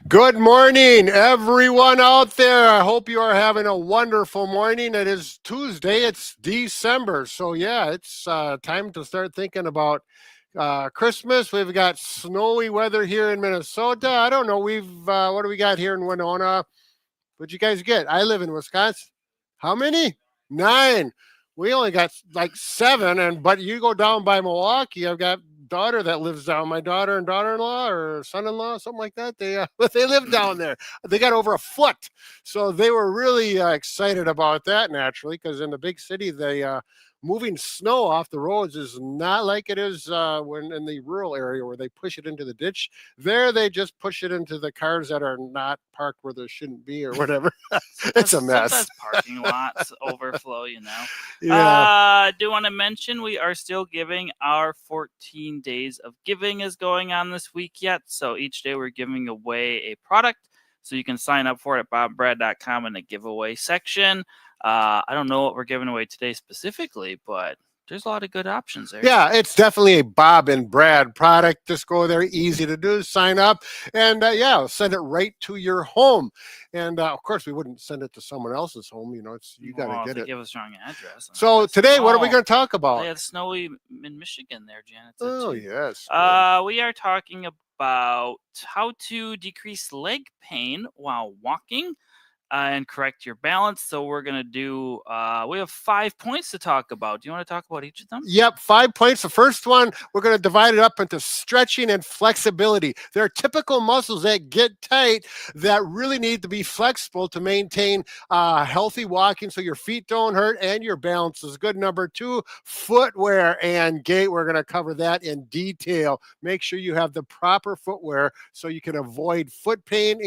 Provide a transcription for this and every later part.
Good morning, everyone out there. I hope you are having a wonderful morning. It is Tuesday. It's December. So, yeah, it's time to start thinking about Christmas. We've got snowy weather here in Minnesota. I don't know. What do we got here in Winona? What'd you guys get? I live in Wisconsin. How many? 9. We only got like 7, but you go down by Milwaukee. I've got daughter that lives down. My daughter and daughter-in-law or son-in-law, something like that. They they live down there. They got over a foot, so they were really excited about that. Naturally, because in the big city, they moving snow off the roads is not like it is when in the rural area where they push it into the ditch. There, they just push it into the cars that are not parked where there shouldn't be or whatever. It's a mess. Sometimes parking lots overflow, Yeah. I do want to mention we are still giving our 14 days of giving is going on this week yet. So each day we're giving away a product. So you can sign up for it at bobbrad.com in the giveaway section. I don't know what we're giving away today specifically, but there's a lot of good options there. Yeah, it's definitely a Bob and Brad product. Just go there, easy to do, sign up, and send it right to your home. And of course, we wouldn't send it to someone else's home. It's you got to get it. Give us wrong address. So today, what are we going to talk about? They had snowy in Michigan there, Janet. Oh, yes. We are talking about how to decrease leg pain while walking. And correct your balance. So we're going to do, we have 5 points to talk about. Do you want to talk about each of them? Yep, 5 points. The first one, we're going to divide it up into stretching and flexibility. There are typical muscles that get tight that really need to be flexible to maintain healthy walking so your feet don't hurt and your balance is good. Number 2, footwear and gait. We're going to cover that in detail. Make sure you have the proper footwear so you can avoid foot pain,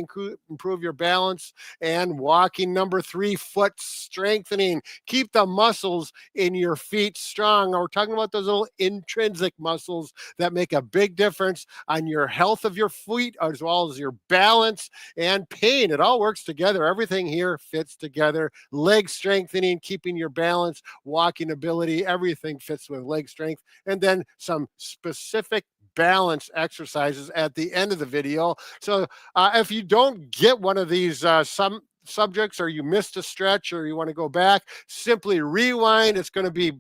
improve your balance, and walking. Number 3, foot strengthening. Keep the muscles in your feet strong. We're talking about those little intrinsic muscles that make a big difference on your health of your feet as well as your balance and pain. It all works together. Everything here fits together. Leg strengthening, keeping your balance, walking ability, everything fits with leg strength. And then some specific balance exercises at the end of the video. So if you don't get one of these some subjects or you missed a stretch or you want to go back, simply rewind. It's going to be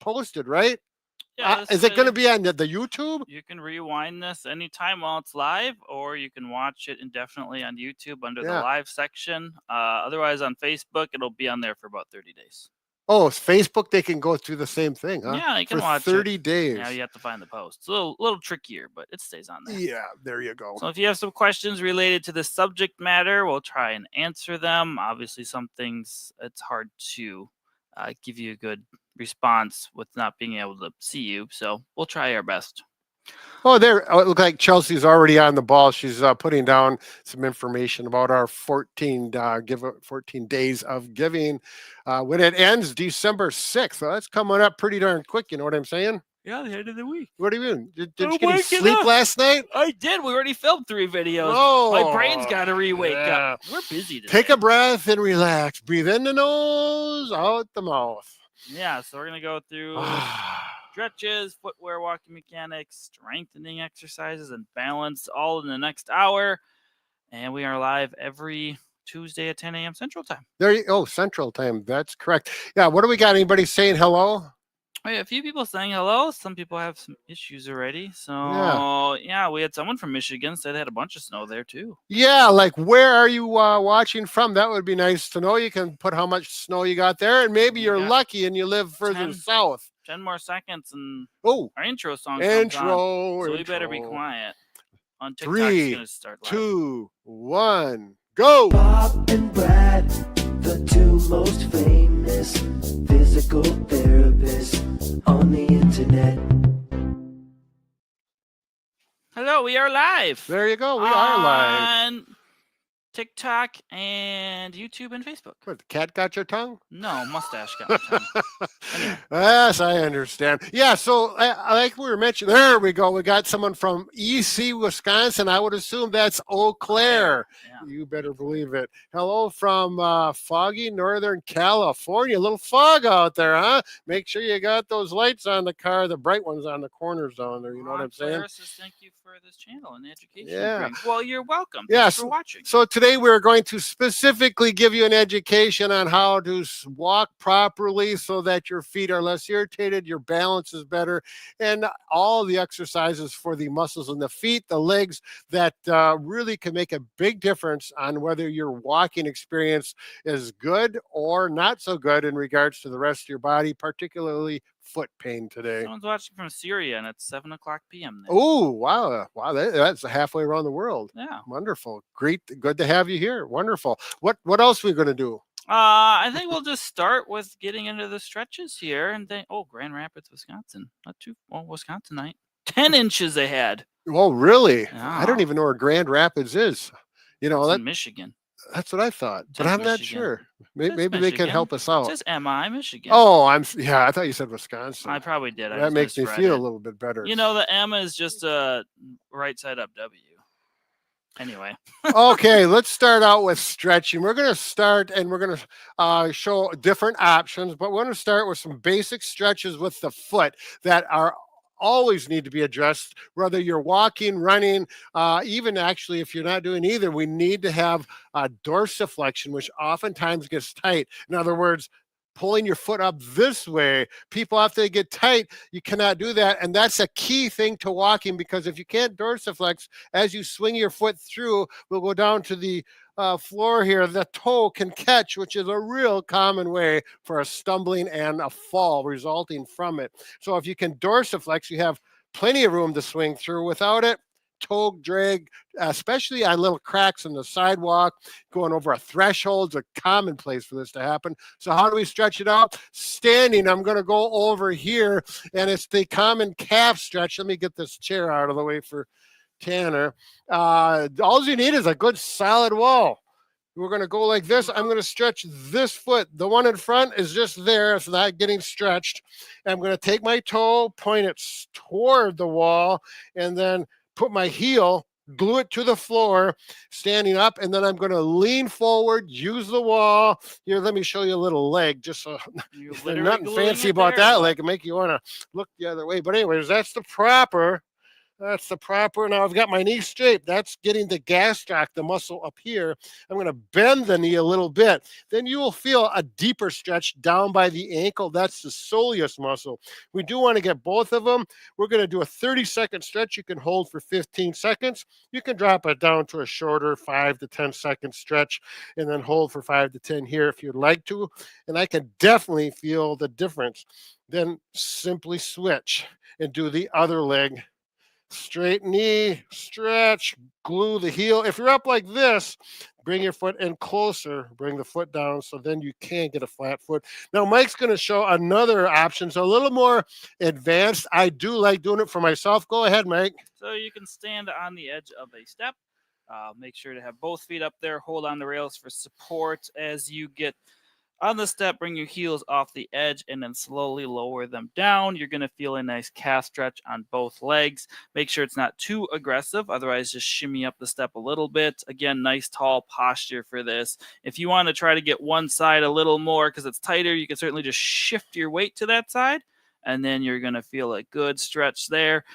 posted, right? Yeah, is it going to be on the YouTube? You can rewind this anytime while it's live, or you can watch it indefinitely on YouTube under the live section. Otherwise, on Facebook, it'll be on there for about 30 days. Oh, it's Facebook. They can go through the same thing, huh? Yeah, you can watch 30 days. Yeah, you have to find the post. It's a little trickier, but it stays on there. Yeah, there you go. So if you have some questions related to the subject matter, we'll try and answer them. Obviously, some things it's hard to give you a good response with not being able to see you. So we'll try our best. Oh, there. It looks like Chelsea's already on the ball. She's putting down some information about our 14 days of giving. When it ends December 6th. So that's coming up pretty darn quick. You know what I'm saying? Yeah, the end of the week. What do you mean? Did you get any sleep last night? I did. We already filmed 3 videos. Oh, my brain's got to re-wake up. We're busy today. Take a breath and relax. Breathe in the nose, out the mouth. Yeah, so we're going to go through stretches, footwear, walking mechanics, strengthening exercises, and balance all in the next hour. And we are live every Tuesday at 10 a.m. Central Time. Central Time. That's correct. Yeah, what do we got? Anybody saying hello? A few people saying hello. Some people have some issues already. So, yeah, we had someone from Michigan say they had a bunch of snow there, too. Yeah, like where are you watching from? That would be nice to know. You can put how much snow you got there, and maybe you're lucky and you live further south. 10 more seconds, and our intro song comes on. So we better be quiet. On TikTok, 3, gonna start live. 2, 1, go! Bob and Brad, the 2 most famous physical therapists on the internet. Hello, we are live. There you go. We are live. On TikTok and YouTube and Facebook. What, the cat got your tongue? No, mustache got my tongue. Anyway. Yes, I understand. Yeah, so like we were mentioning, there we go. We got someone from EC, Wisconsin. I would assume that's Eau Claire. Yeah. You better believe it. Hello from foggy Northern California. A little fog out there, huh? Make sure you got those lights on the car, the bright ones on the corners down there. You know what I'm saying? Thank you for this channel and the education Yeah. it brings. Well, you're welcome. Yes. Thanks for watching. So today we're going to specifically give you an education on how to walk properly so that your feet are less irritated, your balance is better, and all the exercises for the muscles in the feet, the legs, that really can make a big difference on whether your walking experience is good or not so good in regards to the rest of your body, particularly foot pain today. Someone's watching from Syria, and it's 7:00 p.m. there. Oh, wow. That's halfway around the world. Yeah. Wonderful. Great. Good to have you here. Wonderful. What else are we going to do? I think we'll just start with getting into the stretches here, and then Grand Rapids, Wisconsin. Not too Wisconsinite. 10 inches ahead. Oh, really? Yeah. I don't even know where Grand Rapids is. You know, It's that in Michigan. that's what I thought, It but says I'm not Michigan. sure. It Maybe says they can Michigan. help us It out. says MI, Michigan. Oh, I thought you said Wisconsin. I probably did. I That just makes me misread feel it. a little bit better. You know, the M is just a right side up W. Anyway. Okay, let's start out with stretching. We're going to start and we're going to show different options, but we're going to start with some basic stretches with the foot that are always need to be addressed, whether you're walking, running, even actually if you're not doing either. We need to have dorsiflexion, which oftentimes gets tight. In other words, pulling your foot up this way. People, after they get tight, you cannot do that. And that's a key thing to walking, because if you can't dorsiflex, as you swing your foot through, we'll go down to the floor here, the toe can catch, which is a real common way for a stumbling and a fall resulting from it. So if you can dorsiflex, you have plenty of room to swing through. Without it, toe drag, especially on little cracks in the sidewalk, going over a threshold is a common place for this to happen. So how do we stretch it out? Standing, I'm going to go over here, and it's the common calf stretch. Let me get this chair out of the way for Tanner. All you need is a good solid wall. We're going to go like this. I'm going to stretch this foot. The one in front is just there. It's not getting stretched. I'm going to take my toe, point it toward the wall, and then put my heel, glue it to the floor, standing up, and then I'm going to lean forward, use the wall. Here, let me show you a little leg, just so there's nothing fancy about that leg. It make you want to look the other way. But anyways, that's the proper. Now I've got my knee straight. That's getting the gastroc, the muscle up here. I'm going to bend the knee a little bit. Then you will feel a deeper stretch down by the ankle. That's the soleus muscle. We do want to get both of them. We're going to do a 30-second stretch. You can hold for 15 seconds. You can drop it down to a shorter 5 to 10-second stretch and then hold for 5 to 10 here if you'd like to. And I can definitely feel the difference. Then simply switch and do the other leg. Straight knee, stretch, glue the heel. If you're up like this, bring your foot in closer, bring the foot down, so then you can get a flat foot. Now, Mike's going to show another option, so a little more advanced. I do like doing it for myself. Go ahead, Mike. So you can stand on the edge of a step. Make sure to have both feet up there. Hold on the rails for support as you get on the step. Bring your heels off the edge and then slowly lower them down. You're going to feel a nice calf stretch on both legs. Make sure it's not too aggressive. Otherwise, just shimmy up the step a little bit. Again, nice tall posture for this. If you want to try to get one side a little more because it's tighter, you can certainly just shift your weight to that side, and then you're going to feel a good stretch there.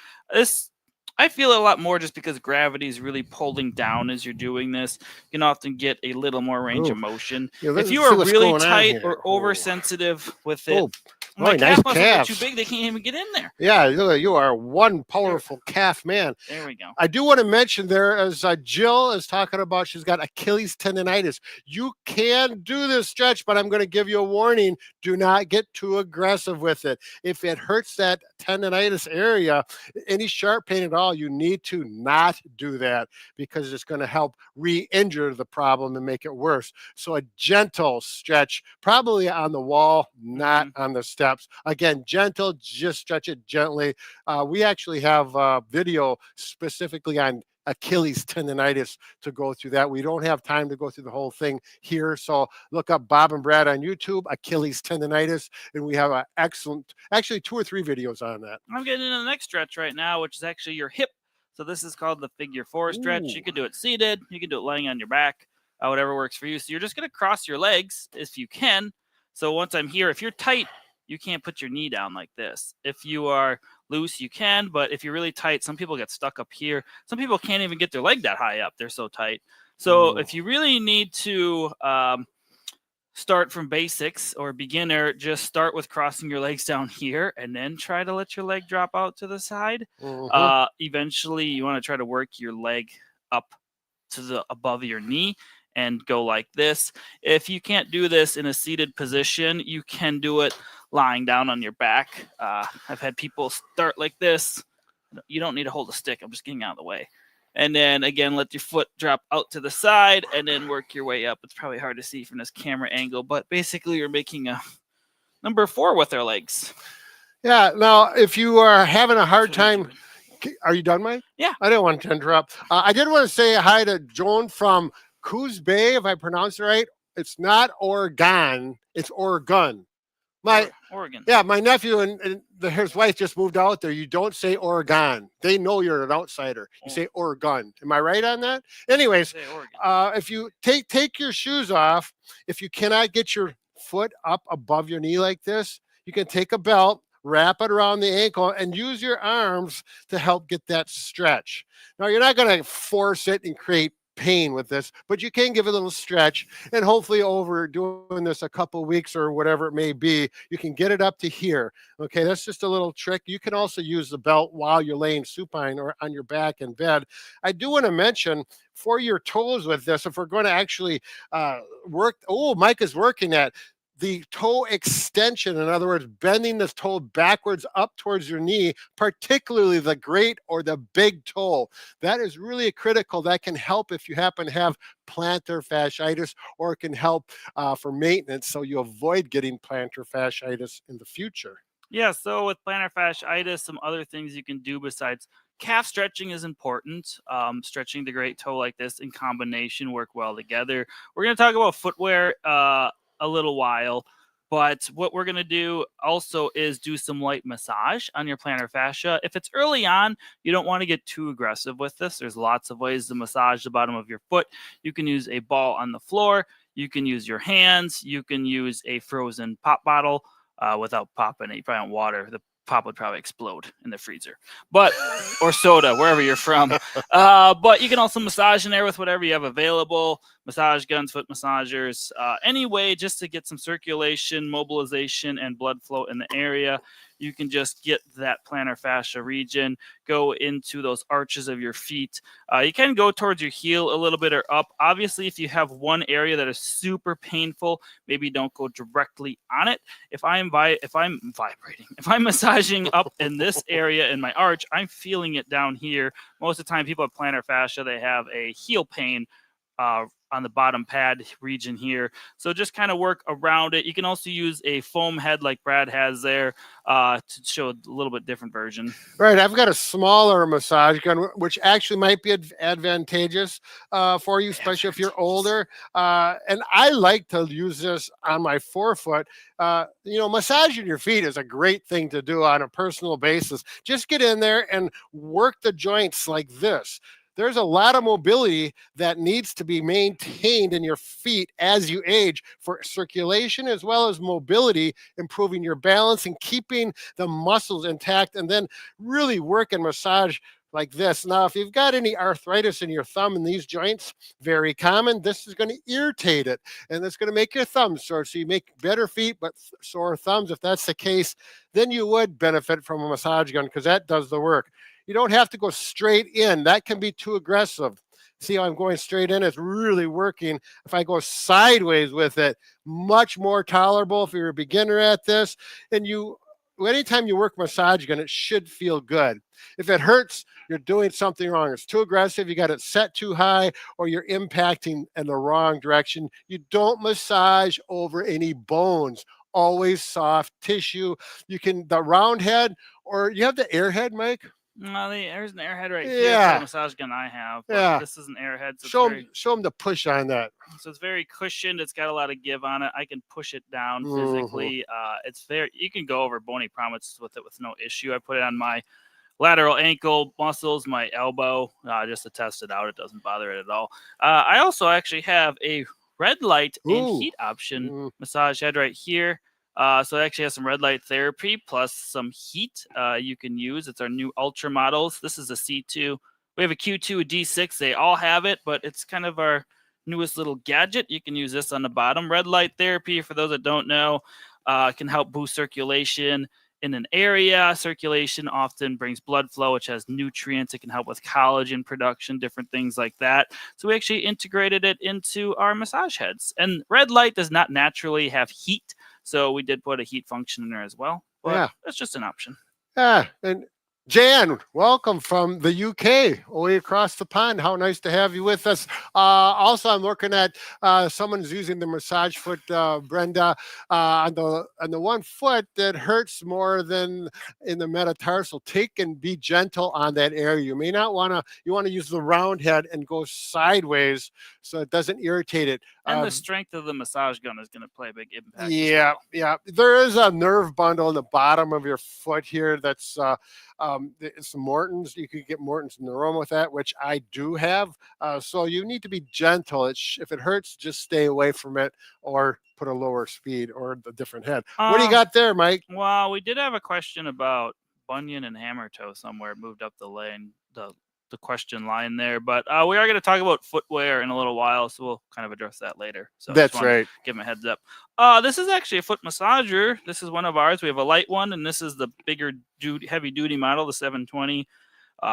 I feel a lot more just because gravity is really pulling down as you're doing this. You can often get a little more range of motion. Yeah, if you are really tight or oversensitive with it, my nice calf muscles are calves. too big. They can't even get in there. Yeah, you are one powerful calf man. There we go. I do want to mention there, as Jill is talking about, she's got Achilles tendonitis. You can do this stretch, but I'm going to give you a warning. Do not get too aggressive with it. If it hurts that tendonitis area, any sharp pain at all, you need to not do that, because it's going to help re-injure the problem and make it worse. So a gentle stretch, probably on the wall, not on the steps. Again, gentle, just stretch it gently. We actually have a video specifically on Achilles tendonitis to go through that. We don't have time to go through the whole thing here. So look up Bob and Brad on YouTube, Achilles tendonitis, and we have an excellent, actually 2 or 3 videos on that. I'm getting into the next stretch right now, which is actually your hip. So this is called the figure 4 stretch. You can do it seated. You can do it laying on your back, whatever works for you. So you're just going to cross your legs if you can. So once I'm here, if you're tight, you can't put your knee down like this. If you are loose, you can, but if you're really tight, some people get stuck up here. Some people can't even get their leg that high up. They're so tight. So if you really need to start from basics or beginner, just start with crossing your legs down here and then try to let your leg drop out to the side. Eventually, you want to try to work your leg up to the above your knee and go like this. If you can't do this in a seated position, you can do it lying down on your back. I've had people start like this. You don't need to hold a stick. I'm just getting out of the way. And then again, let your foot drop out to the side and then work your way up. It's probably hard to see from this camera angle, but basically you're making a number 4 with our legs. Yeah. Now, if you are having a hard time, are you done, Mike? Yeah. I didn't want to interrupt. I did want to say hi to Joan from Coos Bay, if I pronounce it right. It's not Oregon, it's Oregon. Oregon. Yeah, my nephew and his wife just moved out there. You don't say Oregon. They know you're an outsider. You say Oregon. Am I right on that? Anyways, if you take your shoes off, if you cannot get your foot up above your knee like this, you can take a belt, wrap it around the ankle, and use your arms to help get that stretch. Now, you're not going to force it and create pain with this, but you can give it a little stretch, and hopefully over doing this a couple weeks or whatever it may be, you can get it up to here. Okay, that's just a little trick. You can also use the belt while you're laying supine or on your back in bed. I do want to mention for your toes with this, if we're going to actually work, Mike is working at the toe extension, in other words, bending the toe backwards up towards your knee, particularly the great or the big toe. That is really critical. That can help if you happen to have plantar fasciitis, or it can help for maintenance so you avoid getting plantar fasciitis in the future. Yeah, so with plantar fasciitis, some other things you can do besides calf stretching is important. Stretching the great toe like this in combination work well together. We're going to talk about footwear a little while, but what we're going to do also is do some light massage on your plantar fascia. If it's early on, you don't want to get too aggressive with this. There's lots of ways to massage the bottom of your foot. You can use a ball on the floor. You can use your hands. You can use a frozen pop bottle without popping it. You probably want water. The pop would probably explode in the freezer, or soda, wherever you're from. But you can also massage in there with whatever you have available. Massage guns, foot massagers, any way just to get some circulation, mobilization, and blood flow in the area. You can just get that plantar fascia region, go into those arches of your feet. You can go towards your heel a little bit or up. Obviously, if you have one area that is super painful, maybe don't go directly on it. If I'm massaging up in this area in my arch, I'm feeling it down here. Most of the time, people have plantar fascia, they have a heel pain on the bottom pad region here. So just kind of work around it. You can also use a foam head like Brad has there to show a little bit different version. Right. I've got a smaller massage gun, which actually might be advantageous for you, especially if you're older. And I like to use this on my forefoot. Massaging your feet is a great thing to do on a personal basis. Just get in there and work the joints like this. There's a lot of mobility that needs to be maintained in your feet as you age for circulation as well as mobility, improving your balance and keeping the muscles intact, and then really work and massage like this. Now, if you've got any arthritis in your thumb in these joints, very common, this is going to irritate it, and it's going to make your thumb sore. So you make better feet, but sore thumbs. If that's the case, then you would benefit from a massage gun because that does the work. You don't have to go straight in. That can be too aggressive. See how I'm going straight in? It's really working. If I go sideways with it, much more tolerable if you're a beginner at this. And anytime you work massage gun, it should feel good. If it hurts, you're doing something wrong. It's too aggressive. You got it set too high, or you're impacting in the wrong direction. You don't massage over any bones. Always soft tissue. The round head, or you have the airhead, Mike? No, there's an airhead right here. For the massage gun I have. But this is an airhead. So show them the push on that. So it's very cushioned. It's got a lot of give on it. I can push it down physically. You can go over bony prominences with it with no issue. I put it on my lateral ankle muscles, my elbow, just to test it out. It doesn't bother it at all. I also actually have a red light and heat option massage head right here. So it actually has some red light therapy plus some heat you can use. It's our new Ultra models. This is a C2. We have a Q2, a D6. They all have it, but it's kind of our newest little gadget. You can use this on the bottom. Red light therapy, for those that don't know, can help boost circulation in an area. Circulation often brings blood flow, which has nutrients. It can help with collagen production, different things like that. So we actually integrated it into our massage heads. And red light does not naturally have heat, so we did put a heat function in there as well. But Yeah. it's just an option. Yeah, and Jan, welcome from the UK, way across the pond. How nice to have you with us. Also, I'm looking at someone's using the massage foot, Brenda, on the one foot that hurts more than in the metatarsal. Take and be gentle on that area. You may not want to. You want to use the round head and go sideways so it doesn't irritate it. And the strength of the massage gun is going to play a big impact. Yeah, yeah. There is a nerve bundle in the bottom of your foot here. That's some Morton's. You could get Morton's Neuroma with that, which I do have. So you need to be gentle. If it hurts, just stay away from it, or put a lower speed or the different head. What do you got there, Mike? Well, we did have a question about bunion and hammer toe somewhere. It moved up the lane, the question line there, but we are going to talk about footwear in a little while, so we'll kind of address that later. So that's right. Give them a heads up. This is actually a foot massager. This is one of ours. We have a light one, and this is the bigger heavy duty model, the 720.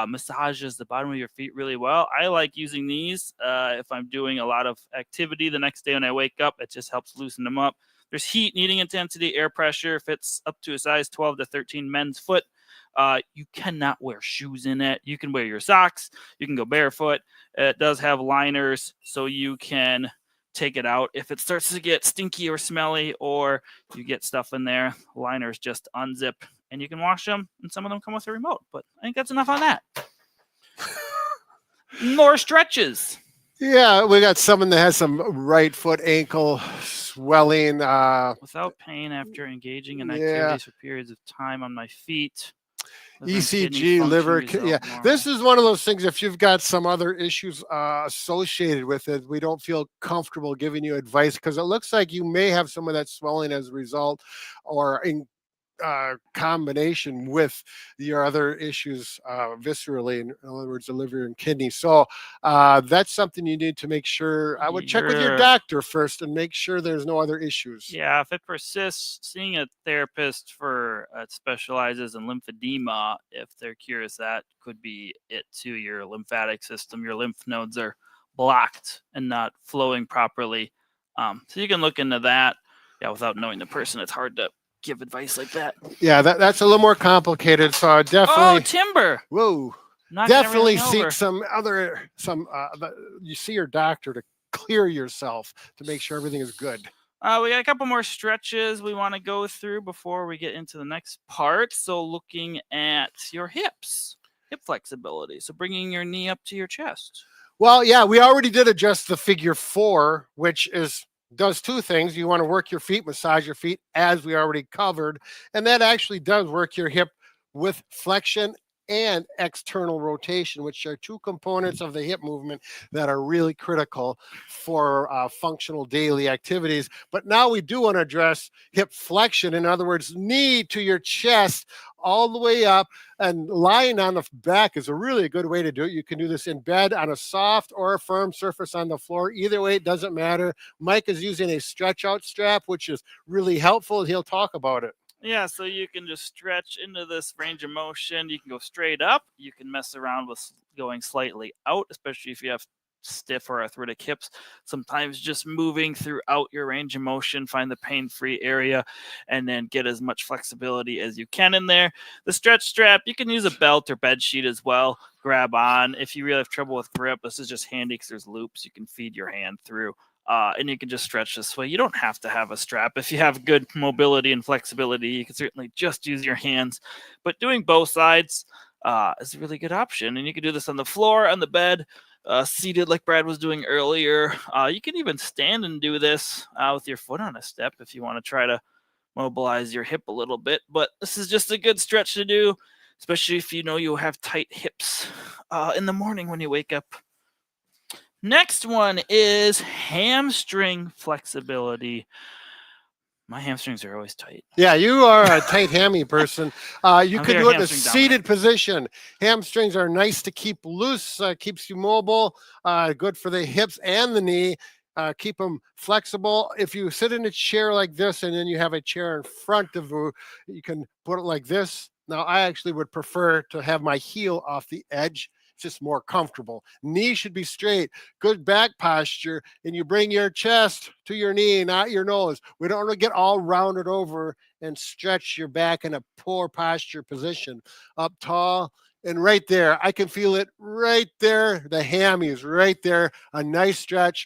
Massages the bottom of your feet really well. I like using these if I'm doing a lot of activity the next day when I wake up. It just helps loosen them up. There's heat, kneading intensity, air pressure. Fits up to a size 12 to 13 men's foot. You cannot wear shoes in it. You can wear your socks. You can go barefoot. It does have liners, so you can take it out if it starts to get stinky or smelly, or you get stuff in there. Liners just unzip, and you can wash them, and some of them come with a remote. But I think that's enough on that. More stretches. Yeah, we got someone that has some right foot ankle swelling. Without pain after engaging in activities for periods of time on my feet. ECG, liver. Yeah, this is one of those things. If you've got some other issues associated with it, we don't feel comfortable giving you advice because it looks like you may have some of that swelling as a result, or in combination with your other issues viscerally, in other words, the liver and kidney. So that's something you need to make sure. I would check with your doctor first and make sure there's no other issues. Yeah, if it persists, seeing a therapist for specializes in lymphedema, if they're curious, that could be it too. Your lymphatic system, your lymph nodes are blocked and not flowing properly. So you can look into that. Yeah, without knowing the person, it's hard to give advice like that. Yeah, that's a little more complicated. So definitely. Oh, timber. Whoa. Definitely seek you see your doctor to clear yourself to make sure everything is good. We got a couple more stretches we want to go through before we get into the next part. So looking at your hips, hip flexibility. So bringing your knee up to your chest. Well, yeah, we already did adjust the figure 4, which does two things. You want to work your feet, massage your feet, as we already covered. And that actually does work your hip with flexion and external rotation, which are two components of the hip movement that are really critical for functional daily activities. But now we do want to address hip flexion. In other words, knee to your chest all the way up, and lying on the back is a really good way to do it. You can do this in bed, on a soft or a firm surface on the floor. Either way, it doesn't matter. Mike is using a stretch out strap, which is really helpful. He'll talk about it. Yeah, so you can just stretch into this range of motion. You can go straight up. You can mess around with going slightly out, especially if you have stiff or arthritic hips. Sometimes just moving throughout your range of motion, find the pain-free area, and then get as much flexibility as you can in there. The stretch strap, you can use a belt or bed sheet as well. Grab on. If you really have trouble with grip, this is just handy because there's loops you can feed your hand through. And you can just stretch this way. You don't have to have a strap. If you have good mobility and flexibility, you can certainly just use your hands. But doing both sides is a really good option. And you can do this on the floor, on the bed, seated like Brad was doing earlier. You can even stand and do this with your foot on a step if you want to try to mobilize your hip a little bit. But this is just a good stretch to do, especially if you know you have tight hips in the morning when you wake up. Next one is hamstring flexibility. My hamstrings are always tight. Yeah, you are a tight hammy person. You I'm could very do it in a hamstring seated dominant. position. Hamstrings are nice to keep loose, keeps you mobile, good for the hips and the knee. Keep them flexible. If you sit in a chair like this and then you have a chair in front of you, you can put it like this. Now, I actually would prefer to have my heel off the edge. It's just more comfortable. Knee should be straight, good back posture, and you bring your chest to your knee, not your nose. We don't want to get all rounded over and stretch your back in a poor posture position. Up tall and right there. I can feel it right there. The hammy is right there. A nice stretch.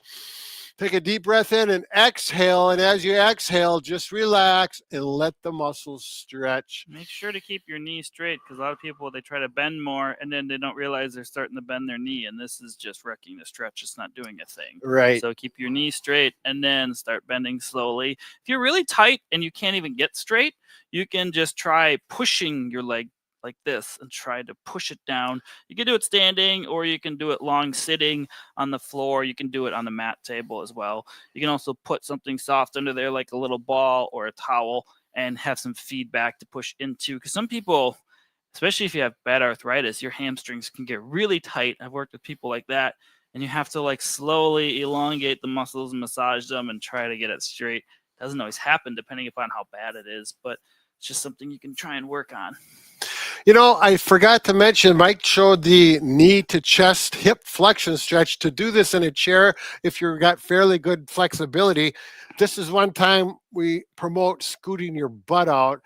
Take a deep breath in and exhale. And as you exhale, just relax and let the muscles stretch. Make sure to keep your knee straight because a lot of people, they try to bend more and then they don't realize they're starting to bend their knee. And this is just wrecking the stretch. It's not doing a thing. Right. So keep your knee straight and then start bending slowly. If you're really tight and you can't even get straight, you can just try pushing your leg like this and try to push it down. You can do it standing or you can do it long sitting on the floor. You can do it on the mat table as well. You can also put something soft under there like a little ball or a towel and have some feedback to push into, because some people, especially if you have bad arthritis, your hamstrings can get really tight. I've worked with people like that, and you have to like slowly elongate the muscles and massage them and try to get it straight. It doesn't always happen depending upon how bad it is, but it's just something you can try and work on. You know, I forgot to mention, Mike showed the knee to chest hip flexion stretch. To do this in a chair, if you've got fairly good flexibility, this is one time we promote scooting your butt out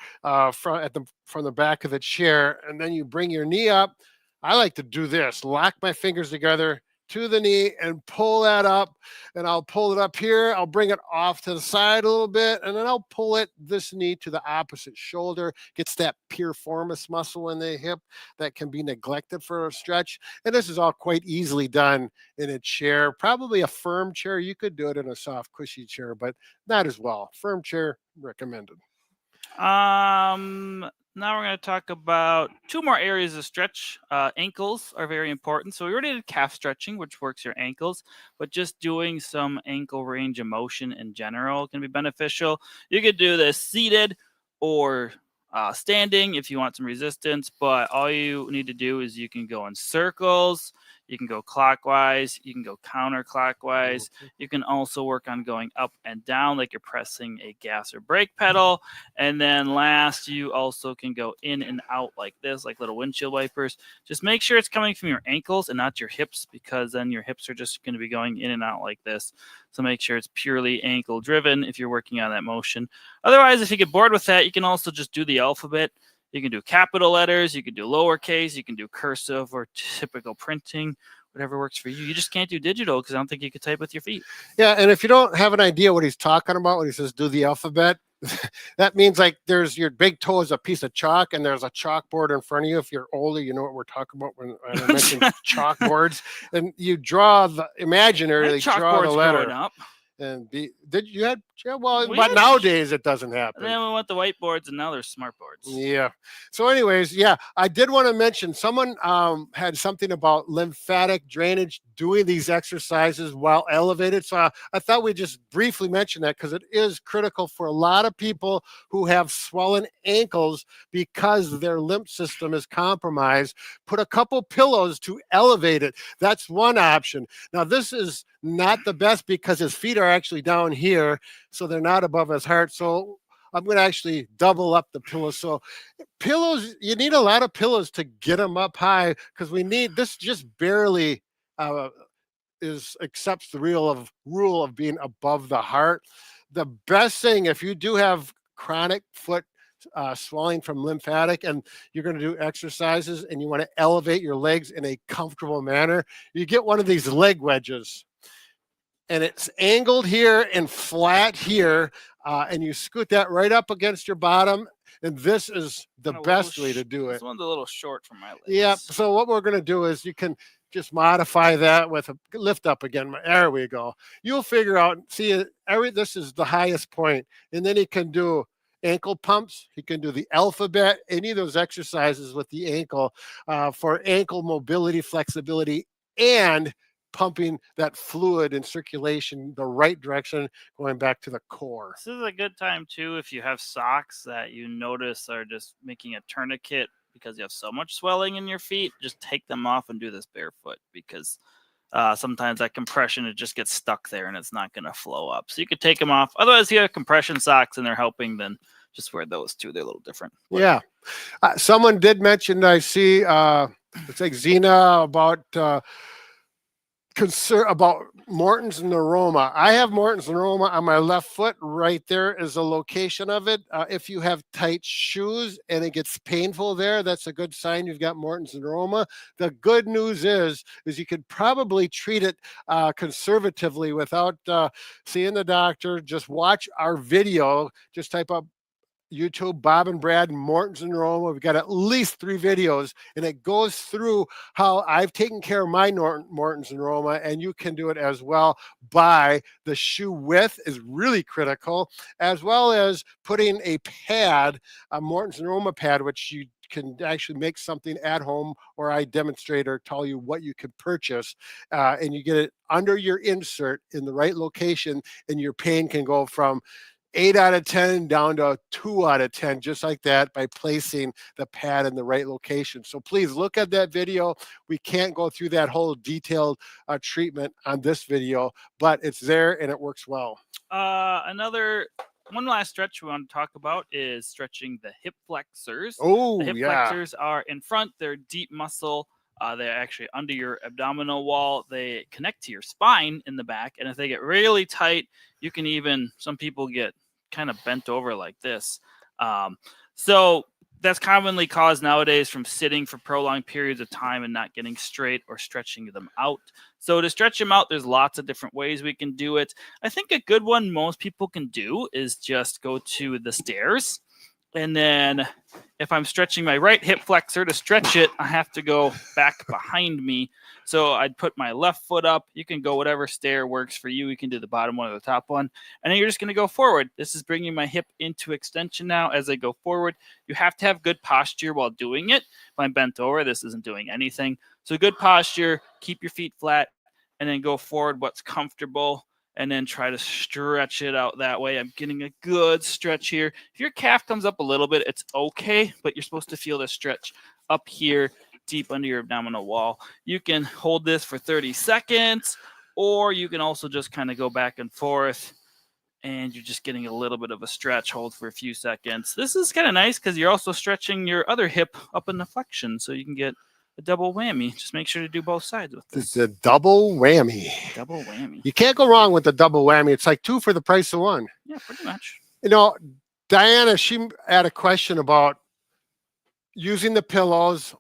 from the back of the chair, and then you bring your knee up. I like to do this, lock my fingers together to the knee and pull that up, and I'll pull it up here. I'll bring it off to the side a little bit, and then I'll pull this knee to the opposite shoulder. Gets that piriformis muscle in the hip that can be neglected for a stretch. And this is all quite easily done in a chair, probably a firm chair. You could do it in a soft, cushy chair, but not as well. Firm chair recommended. Now we're going to talk about two more areas of stretch. Ankles are very important. So we already did calf stretching, which works your ankles, but just doing some ankle range of motion in general can be beneficial. You could do this seated or standing if you want some resistance, but all you need to do is you can go in circles, you can go clockwise, you can go counterclockwise. You can also work on going up and down like you're pressing a gas or brake pedal. And then last, you also can go in and out like this, like little windshield wipers. Just make sure it's coming from your ankles and not your hips, because then your hips are just going to be going in and out like this. So make sure it's purely ankle driven if you're working on that motion. Otherwise, if you get bored with that, you can also just do the alphabet. You can do capital letters, you can do lowercase, you can do cursive or typical printing, whatever works for you. You just can't do digital because I don't think you could type with your feet. Yeah, and if you don't have an idea what he's talking about when he says do the alphabet, that means like there's your big toe is a piece of chalk and there's a chalkboard in front of you. If you're older, you know what we're talking about when I mentioned chalkboards. And you draw imaginarily draw the letter. Up. And but nowadays it doesn't happen. And then we went the whiteboards, and now there's smart boards. Yeah. So, anyways, I did want to mention someone had something about lymphatic drainage doing these exercises while elevated. So I thought we'd just briefly mention that because it is critical for a lot of people who have swollen ankles because their lymph system is compromised. Put a couple pillows to elevate it. That's one option. Now, this is not the best because his feet are actually down here, so they're not above his heart. So I'm going to actually double up the pillows. So pillows, you need a lot of pillows to get them up high, because we need this just barely accepts the rule of being above the heart. The best thing, if you do have chronic foot swelling from lymphatic and you're going to do exercises and you want to elevate your legs in a comfortable manner, you get one of these leg wedges. And it's angled here and flat here, and you scoot that right up against your bottom, and this is the best way to do it. This one's a little short for my legs. Yeah, so what we're going to do is you can just modify that with a lift up again. There we go. You'll figure out, see, this is the highest point, and then you can do ankle pumps. You can do the alphabet, any of those exercises with the ankle for ankle mobility, flexibility, and pumping that fluid and circulation the right direction, going back to the core. This is a good time too if you have socks that you notice are just making a tourniquet because you have so much swelling in your feet. Just take them off and do this barefoot, because sometimes that compression, it just gets stuck there and it's not going to flow up. So you could take them off. Otherwise, if you have compression socks and they're helping, then just wear those too. They're a little different. But Yeah. Someone did mention, I see, it's like Xena, about concern about Morton's neuroma. I have Morton's neuroma on my left foot. Right there is a location of it. If you have tight shoes and it gets painful there, that's a good sign you've got Morton's neuroma. The good news is you could probably treat it conservatively without seeing the doctor. Just watch our video. Just type up YouTube, Bob and Brad, Morton's neuroma. We've got at least 3 videos, and it goes through how I've taken care of my Morton's neuroma, and you can do it as well. By the shoe width is really critical, as well as putting a pad, a Morton's neuroma pad, which you can actually make something at home, or I demonstrate or tell you what you could purchase, and you get it under your insert in the right location, and your pain can go from 8 out of 10 down to 2 out of 10, just like that, by placing the pad in the right location. So please look at that video. We can't go through that whole detailed treatment on this video, but it's there and it works well. One last stretch we want to talk about is stretching the hip flexors. Oh, the hip flexors are in front. They're deep muscle. They're actually under your abdominal wall. They connect to your spine in the back. And if they get really tight, you can even, some people get kind of bent over like this. So that's commonly caused nowadays from sitting for prolonged periods of time and not getting straight or stretching them out. So to stretch them out, there's lots of different ways we can do it. I think a good one most people can do is just go to the stairs. And then if I'm stretching my right hip flexor, to stretch it, I have to go back behind me. So I'd put my left foot up. You can go whatever stair works for you. You can do the bottom one or the top one. And then you're just going to go forward. This is bringing my hip into extension now as I go forward. You have to have good posture while doing it. If I'm bent over, this isn't doing anything. So good posture, keep your feet flat, and then go forward what's comfortable. And then try to stretch it out that way. I'm getting a good stretch here. If your calf comes up a little bit, it's okay, but you're supposed to feel the stretch up here, deep under your abdominal wall. You can hold this for 30 seconds, or you can also just kind of go back and forth, and you're just getting a little bit of a stretch. Hold for a few seconds. This is kind of nice because you're also stretching your other hip up in the flexion, so you can get a double whammy. Just make sure to do both sides with this. It's a double whammy. Double whammy. You can't go wrong with the double whammy. It's like 2 for the price of 1. Yeah, pretty much. You know, Diana, she had a question about using the pillows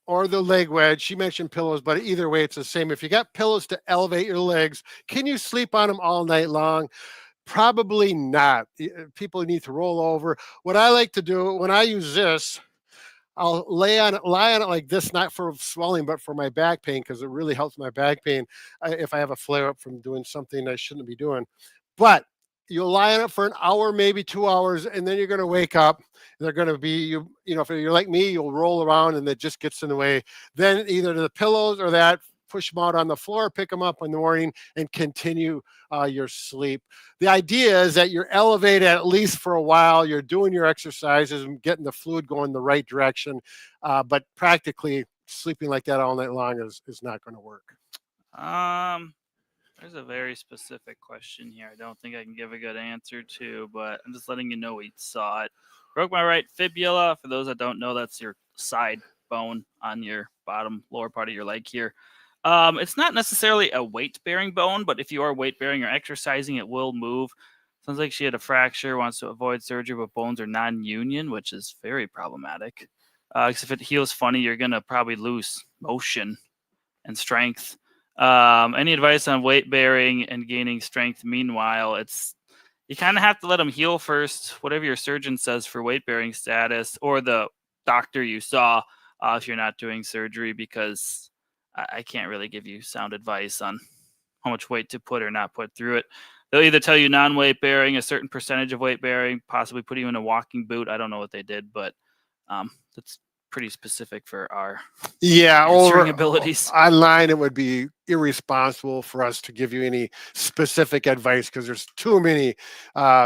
or the leg wedge. She mentioned pillows, but either way, it's the same. If you got pillows to elevate your legs, can you sleep on them all night long? Probably not. People need to roll over. What I like to do when I use this, I'll lie on it like this, not for swelling, but for my back pain, because it really helps my back pain if I have a flare up from doing something I shouldn't be doing. But you'll lie on it for an hour, maybe 2 hours, and then you're going to wake up. They're going to be, if you're like me, you'll roll around and it just gets in the way. Then either the pillows or that, push them out on the floor, pick them up in the morning, and continue your sleep. The idea is that you're elevated at least for a while. You're doing your exercises and getting the fluid going the right direction. But practically sleeping like that all night long is not going to work. There's a very specific question here. I don't think I can give a good answer to, but I'm just letting you know we saw it. Broke my right fibula. For those that don't know, that's your side bone on your lower part of your leg here. It's not necessarily a weight-bearing bone, but if you are weight-bearing or exercising, it will move. Sounds like she had a fracture, wants to avoid surgery, but bones are non-union, which is very problematic. Because if it heals funny, you're going to probably lose motion and strength. Any advice on weight-bearing and gaining strength? Meanwhile, you kind of have to let them heal first, whatever your surgeon says for weight-bearing status, or the doctor you saw if you're not doing surgery, because I can't really give you sound advice on how much weight to put or not put through it. They'll either tell you non-weight bearing, a certain percentage of weight bearing, possibly put you in a walking boot. I don't know what they did, but that's pretty specific for our Yeah, answering abilities. online it would be irresponsible for us to give you any specific advice because there's too many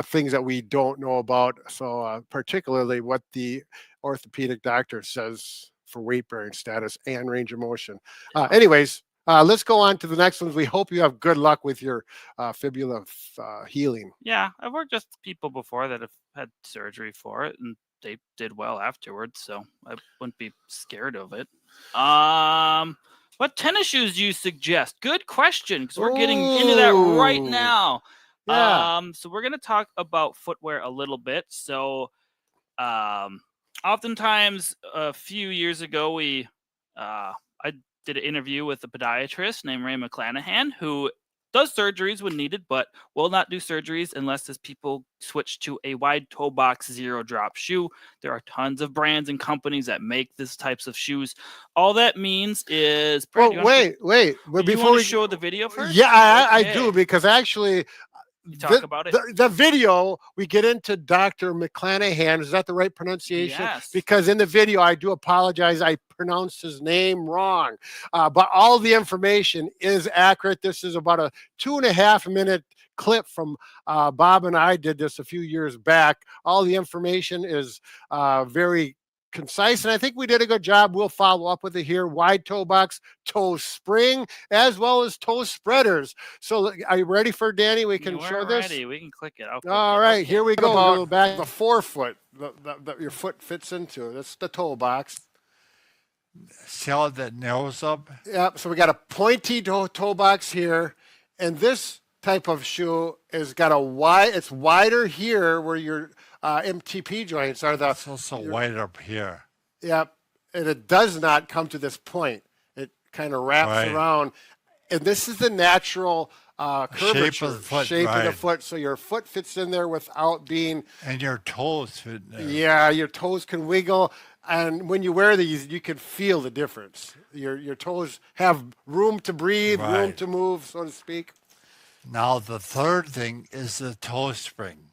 things that we don't know about. So particularly what the orthopedic doctor says for weight bearing status and range of motion. Anyways, let's go on to the next ones. We hope you have good luck with your fibula healing. Yeah, I've worked with people before that have had surgery for it, and they did well afterwards, so I wouldn't be scared of it. What tennis shoes do you suggest? Good question, because we're getting into that right Ooh. now. Yeah. So we're gonna talk about footwear a little bit. So, oftentimes a few years ago, I did an interview with a podiatrist named Ray McClanahan, who does surgeries when needed, but will not do surgeries unless his people switch to a wide toe box zero drop shoe. There are tons of brands and companies that make these types of shoes. All that means is, Brad, Well, wait. But you before want we to show the video first? yeah, I Okay. do because actually You talk about it. the video we get into Dr. McClanahan. Is that the right pronunciation? Yes. Because in the video, I do apologize. I pronounced his name wrong, but all the information is accurate. This is about a 2.5 minute clip from Bob and I did this a few years back. All the information is very concise, and I think we did a good job. We'll follow up with it here. Wide toe box, toe spring, as well as toe spreaders. So are you ready for Danny? We can show this. Ready. We can click it. I'll click All it. right, Okay. here we go. About back the forefoot that your foot fits into. That's the toe box. See how that narrows up? Yep. So we got a pointy toe box here, and this type of shoe is got a wide. It's wider here where your MTP joints are. It's also wide up here. Yep. And it does not come to this point. It kind of wraps around, and this is the natural curvature shape of the foot. Shape of the foot. So your foot fits in there without being. And your toes fit in there. Yeah, your toes can wiggle. And when you wear these, you can feel the difference. Your toes have room to breathe, room to move, so to speak. Now the third thing is the toe spring.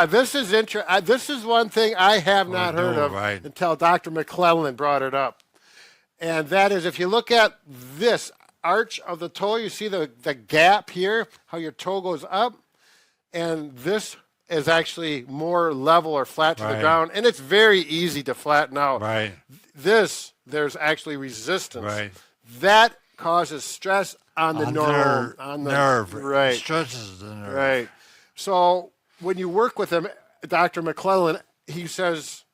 This is interesting. This is one thing I have not heard of until Dr. McClellan brought it up. And that is, if you look at this arch of the toe, you see the gap here, how your toe goes up, and this is actually more level or flat to the ground, and it's very easy to flatten out. There's actually resistance. That causes stress on the nerve. On the nerve. Stretches the nerve. Right. So when you work with him, Dr. McClellan, he says,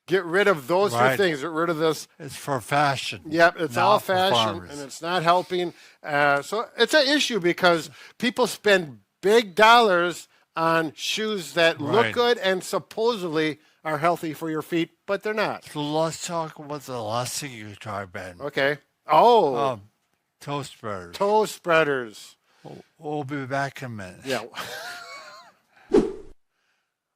get rid of those two things. Get rid of this. It's for fashion. Yep, it's all fashion, and it's not helping. So it's an issue because people spend big dollars on shoes that look good and supposedly are healthy for your feet, but they're not. So let's talk about the last thing you tried, Ben. Okay. Toe spreaders. Toe spreaders. We'll be back in a minute. Yeah.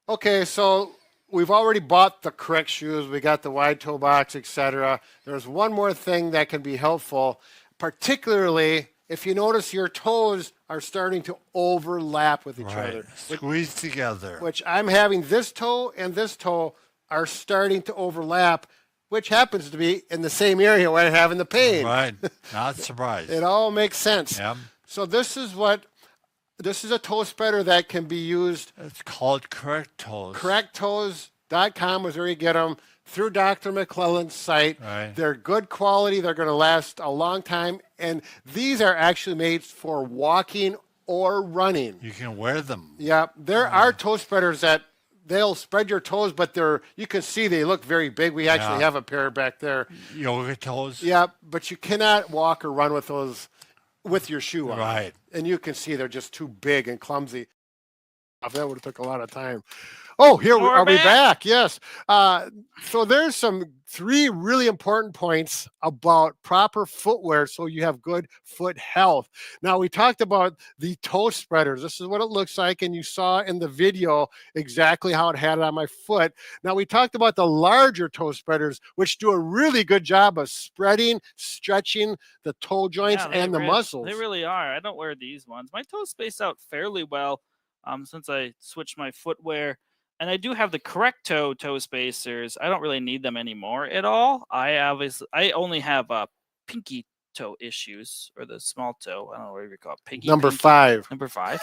Okay, so we've already bought the correct shoes. We got the wide toe box, etc. There's one more thing that can be helpful, particularly if you notice your toes are starting to overlap with each other. Squeeze together. Which I'm having this toe and this toe are starting to overlap, which happens to be in the same area where I'm having the pain. Right. Not surprised. It all makes sense. Yep. So this is a toe spreader that can be used. It's called Correct Toes. CorrectToes.com is where you get them. Through Dr. McClellan's site. They're good quality. They're going to last a long time. And these are actually made for walking or running. You can wear them. Yeah. There are toe spreaders that they'll spread your toes, but you can see they look very big. We actually have a pair back there. Yoga toes? Yeah, but you cannot walk or run with those with your shoe on. Right. And you can see they're just too big and clumsy. That would have took a lot of time. Oh, here are we back? Yes. So there's three really important points about proper footwear so you have good foot health. Now, we talked about the toe spreaders. This is what it looks like, and you saw in the video exactly how it had it on my foot. Now, we talked about the larger toe spreaders, which do a really good job of spreading, stretching the toe joints and the muscles. They really are. I don't wear these ones. My toes space out fairly well since I switched my footwear. And I do have the correct toe spacers. I don't really need them anymore at all. I only have pinky toe issues, or the small toe. I don't know what you call it. Piggy. Number pinky. 5. Number 5.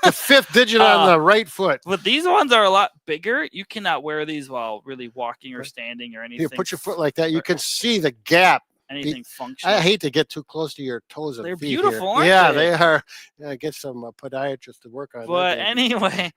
The 5th digit on the right foot. But these ones are a lot bigger. You cannot wear these while really walking or standing or anything. You put your foot like that, you can see the gap. Anything functional. I hate to get too close to your toes and They're feet beautiful, here. aren't yeah, they? are. Yeah, get some podiatrists to work on. But that. anyway,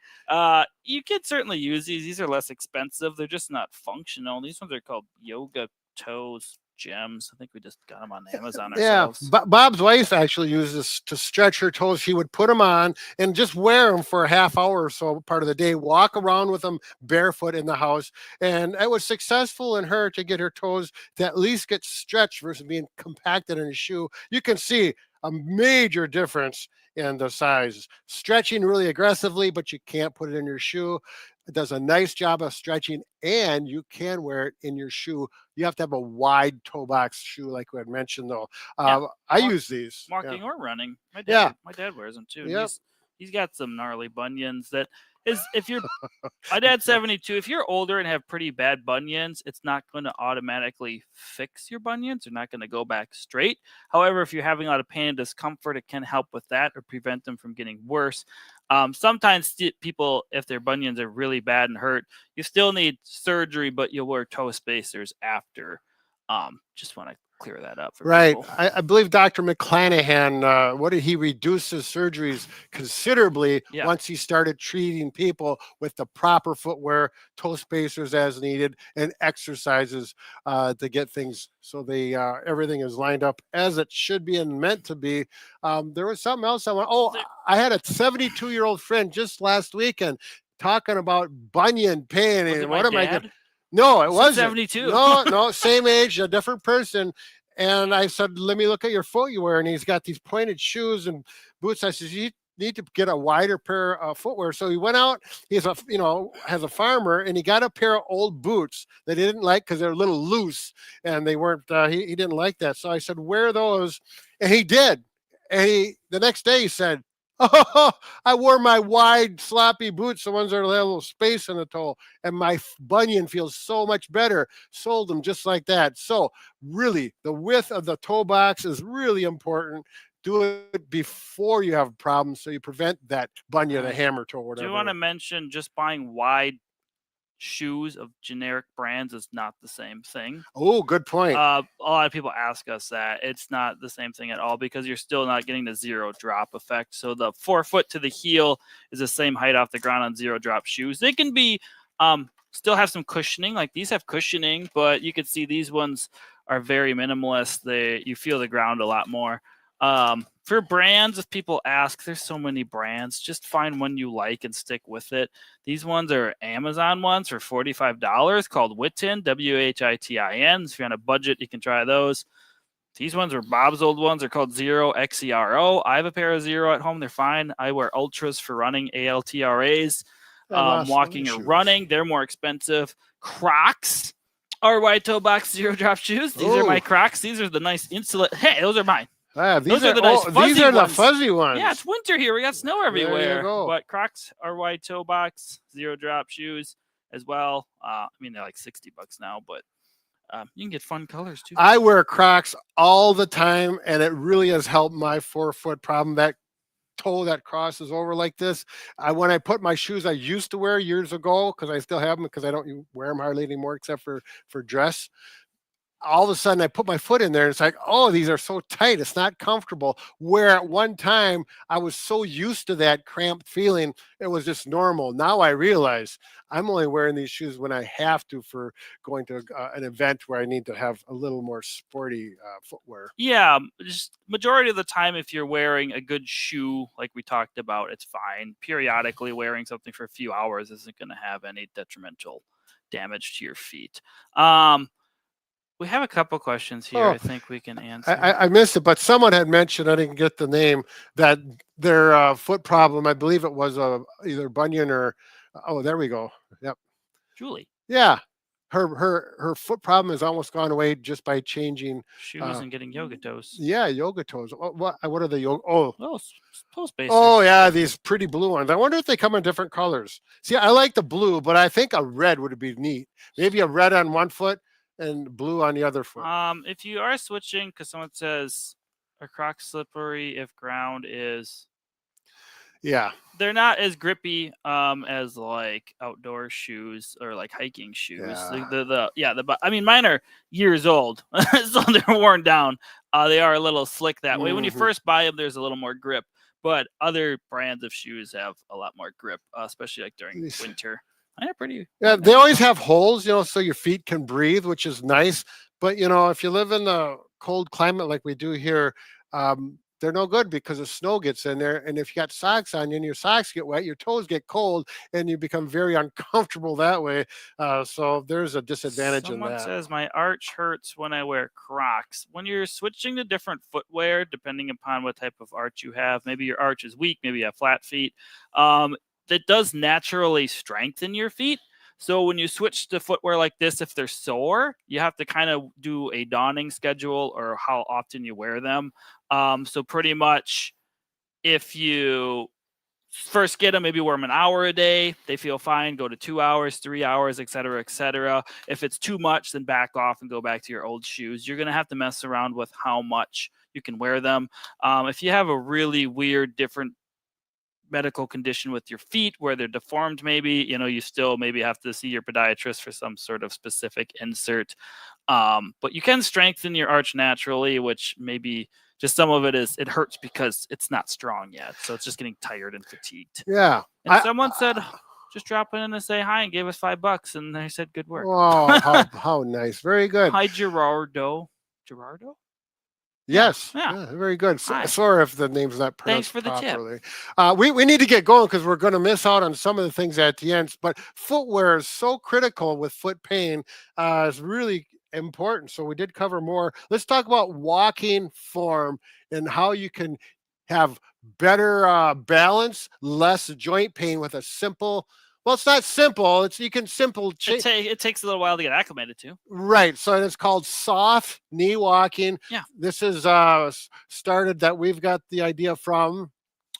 you can certainly use these. These are less expensive. They're just not functional. These ones are called Yoga Toes Gems. I think we just got them on Amazon ourselves. Yeah, Bob's wife actually uses to stretch her toes. She would put them on and just wear them for a half hour or so part of the day, walk around with them barefoot in the house. And it was successful in her to get her toes to at least get stretched versus being compacted in a shoe. You can see a major difference in the size. Stretching really aggressively, but you can't put it in your shoe. It does a nice job of stretching, and you can wear it in your shoe. You have to have a wide toe box shoe, like we had mentioned, though. I use these. Walking or running. My dad wears them too. Yep. He's got some gnarly bunions that if you're my dad's 72. If you're older and have pretty bad bunions, it's not going to automatically fix your bunions. They're not going to go back straight. However, if you're having a lot of pain and discomfort, it can help with that or prevent them from getting worse. Sometimes people, if their bunions are really bad and hurt, you still need surgery, but you'll wear toe spacers after. Just want to clear that up for people. I believe Dr. McClanahan, he reduced his surgeries considerably once he started treating people with the proper footwear, toe spacers as needed, and exercises to get things so everything is lined up as it should be and meant to be. There was something else I had a 72-year-old friend just last weekend talking about bunion pain. Was and it what my am I dad? going No, it wasn't. 72. No, same age, a different person. And I said, let me look at your footwear. And he's got these pointed shoes and boots. I said, you need to get a wider pair of footwear. So he went out, has a farmer, and he got a pair of old boots that he didn't like because they're a little loose and they weren't, he didn't like that. So I said, wear those. And he did. And the next day he said, oh, I wore my wide, sloppy boots, the ones that have a little space in the toe, and my bunion feels so much better. Sold them just like that. So really, the width of the toe box is really important. Do it before you have problems so you prevent that bunion, the hammer toe, whatever. Do you want to mention just buying wide shoes of generic brands is not the same thing? Oh, good point. A lot of people ask us that. It's not the same thing at all because you're still not getting the zero drop effect. So the 4 foot to the heel is the same height off the ground on zero drop shoes. They can be still have some cushioning, like these have cushioning, but you can see these ones are very minimalist. You feel the ground a lot more. For brands, if people ask, there's so many brands, just find one you like and stick with it. These ones are Amazon ones for $45 called Wittin, Whitin. If you're on a budget, you can try those. These ones are Bob's old ones. They're called Zero, Xero. I have a pair of Zero at home. They're fine. I wear Ultras for running, ALTRAs, walking or running. They're more expensive. Crocs are wide toe box zero drop shoes. These are my Crocs. These are the nice insulate. Hey, those are mine. These are the fuzzy ones. Yeah, it's winter here. We got snow everywhere. There you go. But Crocs are wide toe box, zero drop shoes as well. They're like $60 now, but you can get fun colors too. I wear Crocs all the time, and it really has helped my 4 foot problem. That toe that crosses over like this. When I put my shoes I used to wear years ago, because I still have them because I don't wear them hardly anymore except for dress. All of a sudden I put my foot in there and it's like, oh, these are so tight. It's not comfortable. Where at one time I was so used to that cramped feeling, it was just normal. Now I realize I'm only wearing these shoes when I have to for going to an event where I need to have a little more sporty footwear. Yeah, just majority of the time, if you're wearing a good shoe, like we talked about, it's fine. Periodically wearing something for a few hours isn't going to have any detrimental damage to your feet. We have a couple questions here. I think we can answer. I missed it, but someone had mentioned, I didn't get the name, that their foot problem, I believe it was either bunion or, there we go. Yep. Julie. Yeah. her foot problem has almost gone away just by changing. Shoes and getting yoga toes. Yeah, yoga toes. What are the yoga? Oh, Oh, toe spacers. oh yeah, these pretty blue ones. I wonder if they come in different colors. See, I like the blue, but I think a red would be neat. Maybe a red on one foot and blue on the other foot. If you are switching, because someone says a Croc slippery if ground is, Yeah. they're not as grippy as like outdoor shoes or like hiking shoes. I mean, mine are years old, so they're worn down. They are a little slick that way. When you Mhm. first buy them, there's a little more grip, but other brands of shoes have a lot more grip, especially like during Yes. winter. They're pretty. Yeah, they always have holes, so your feet can breathe, which is nice. But if you live in a cold climate like we do here, they're no good because the snow gets in there. And if you got socks on you and your socks get wet, your toes get cold, and you become very uncomfortable that way. So there's a disadvantage in Someone that. says my arch hurts when I wear Crocs. When you're switching to different footwear, depending upon what type of arch you have, maybe your arch is weak, maybe you have flat feet. That does naturally strengthen your feet. So when you switch to footwear like this, if they're sore, you have to kind of do a donning schedule or how often you wear them. So pretty much if you first get them, maybe wear them an hour a day, they feel fine, go to 2 hours, 3 hours, etc., etc. If it's too much, then back off and go back to your old shoes. You're going to have to mess around with how much you can wear them. If you have a really weird, different medical condition with your feet where they're deformed, maybe you still maybe have to see your podiatrist for some sort of specific insert, but you can strengthen your arch naturally, which maybe just some of it hurts because it's not strong yet, so it's just getting tired and fatigued. Yeah. And someone said just drop in and say hi and gave us $5, and they said good work. Oh, how nice. Very good. Hi, Gerardo. Yes. Yeah. Very good. Hi. Sorry if the name's not pronounced for the tip. properly. We need to get going because we're going to miss out on some of the things at the end. But footwear is so critical with foot pain. It's really important. So we did cover more. Let's talk about walking form and how you can have better balance, less joint pain with a simple. Well, it's not simple. You can simple change. It takes a little while to get acclimated to. Right. So it's called soft knee walking. Yeah. This is started that we've got the idea from.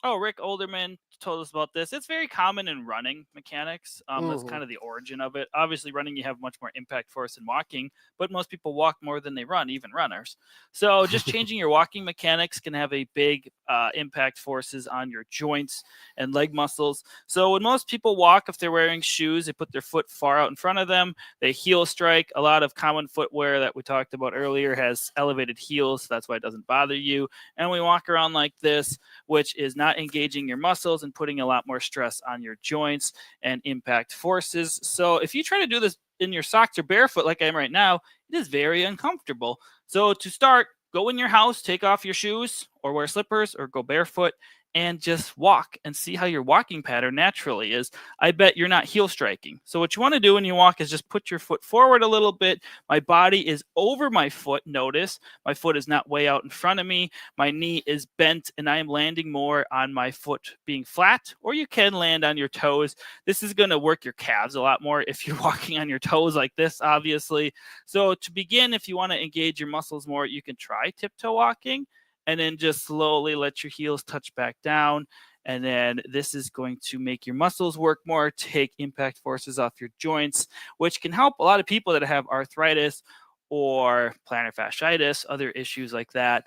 Oh, Rick Olderman told us about this. It's very common in running mechanics. That's kind of the origin of it. Obviously, running, you have much more impact force than walking, but most people walk more than they run, even runners. So just changing your walking mechanics can have a big impact forces on your joints and leg muscles. So when most people walk, if they're wearing shoes, they put their foot far out in front of them. They heel strike. A lot of common footwear that we talked about earlier has elevated heels. So that's why it doesn't bother you. And we walk around like this, which is not engaging your muscles and putting a lot more stress on your joints and impact forces. So if you try to do this in your socks or barefoot like I am right now, it is very uncomfortable. So to start, go in your house, take off your shoes or wear slippers or go barefoot and just walk and see how your walking pattern naturally is. I bet you're not heel striking. So what you want to do when you walk is just put your foot forward a little bit. My body is over my foot. Notice my foot is not way out in front of me. My knee is bent and I am landing more on my foot being flat, or you can land on your toes. This is going to work your calves a lot more if you're walking on your toes like this, obviously. So to begin, if you want to engage your muscles more, you can try tiptoe walking. And then just slowly let your heels touch back down. And then this is going to make your muscles work more, take impact forces off your joints, which can help a lot of people that have arthritis or plantar fasciitis, other issues like that.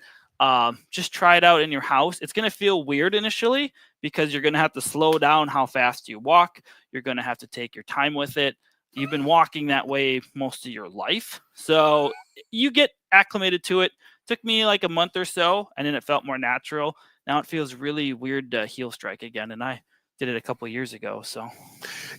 Just try it out in your house. It's going to feel weird initially because you're going to have to slow down how fast you walk. You're going to have to take your time with it. You've been walking that way most of your life. So you get acclimated to it. Took me like a month or so, and then it felt more natural. Now it feels really weird to heel strike again, and I did it a couple years ago. So,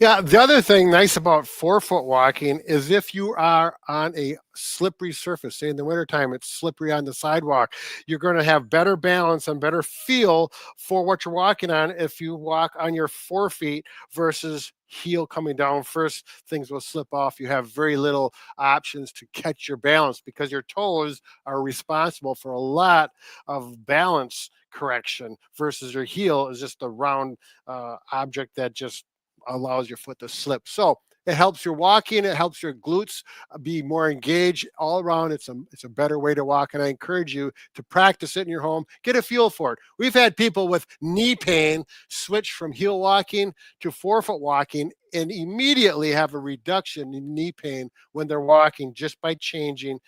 yeah, the other thing nice about forefoot walking is if you are on a slippery surface, say in the wintertime, it's slippery on the sidewalk, you're going to have better balance and better feel for what you're walking on if you walk on your forefeet versus heel coming down first. Things will slip off. You have very little options to catch your balance because your toes are responsible for a lot of balance correction versus your heel is just a round object that just allows your foot to slip. So It helps your walking. It helps your glutes be more engaged all around. It's a better way to walk, and I encourage you to practice it in your home. Get a feel for it. We've had people with knee pain switch from heel walking to forefoot walking and immediately have a reduction in knee pain when they're walking just by changing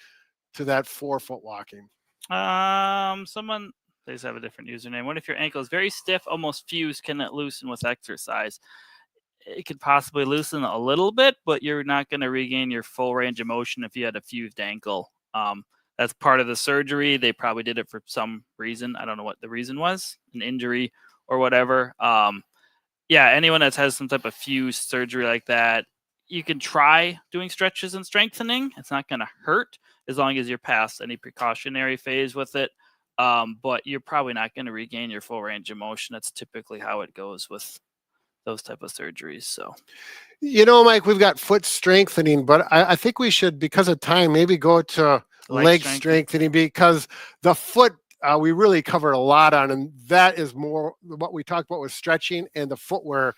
to that forefoot walking. Someone, they just have a different username. What if your ankle is very stiff, almost fused? Can it loosen with exercise? It could possibly loosen a little bit, but you're not going to regain your full range of motion if you had a fused ankle. That's part of the surgery. They probably did it for some reason. I don't know what the reason was, an injury or whatever. Yeah, anyone that has some type of fused surgery like that, you can try doing stretches and strengthening. It's not going to hurt as long as you're past any precautionary phase with it. But you're probably not going to regain your full range of motion. That's typically how it goes with those type of surgeries. So, Mike, we've got foot strengthening, but I think we should, because of time, maybe go to leg strengthening, because the foot we really covered a lot on, and that is more what we talked about with stretching, and the footwear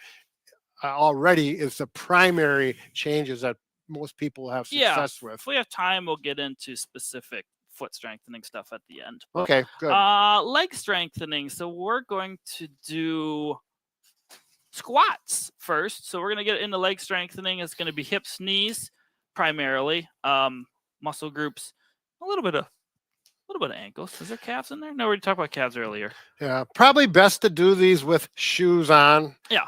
already is the primary changes that most people have success with. If we have time, we'll get into specific foot strengthening stuff at the end. Okay, good. Leg strengthening. So we're going to do squats first. So we're going to get into leg strengthening. It's going to be hips, knees, primarily. Muscle groups, a little bit of ankles. Is there calves in there? No, we talked about calves earlier. Yeah, probably best to do these with shoes on. Yeah.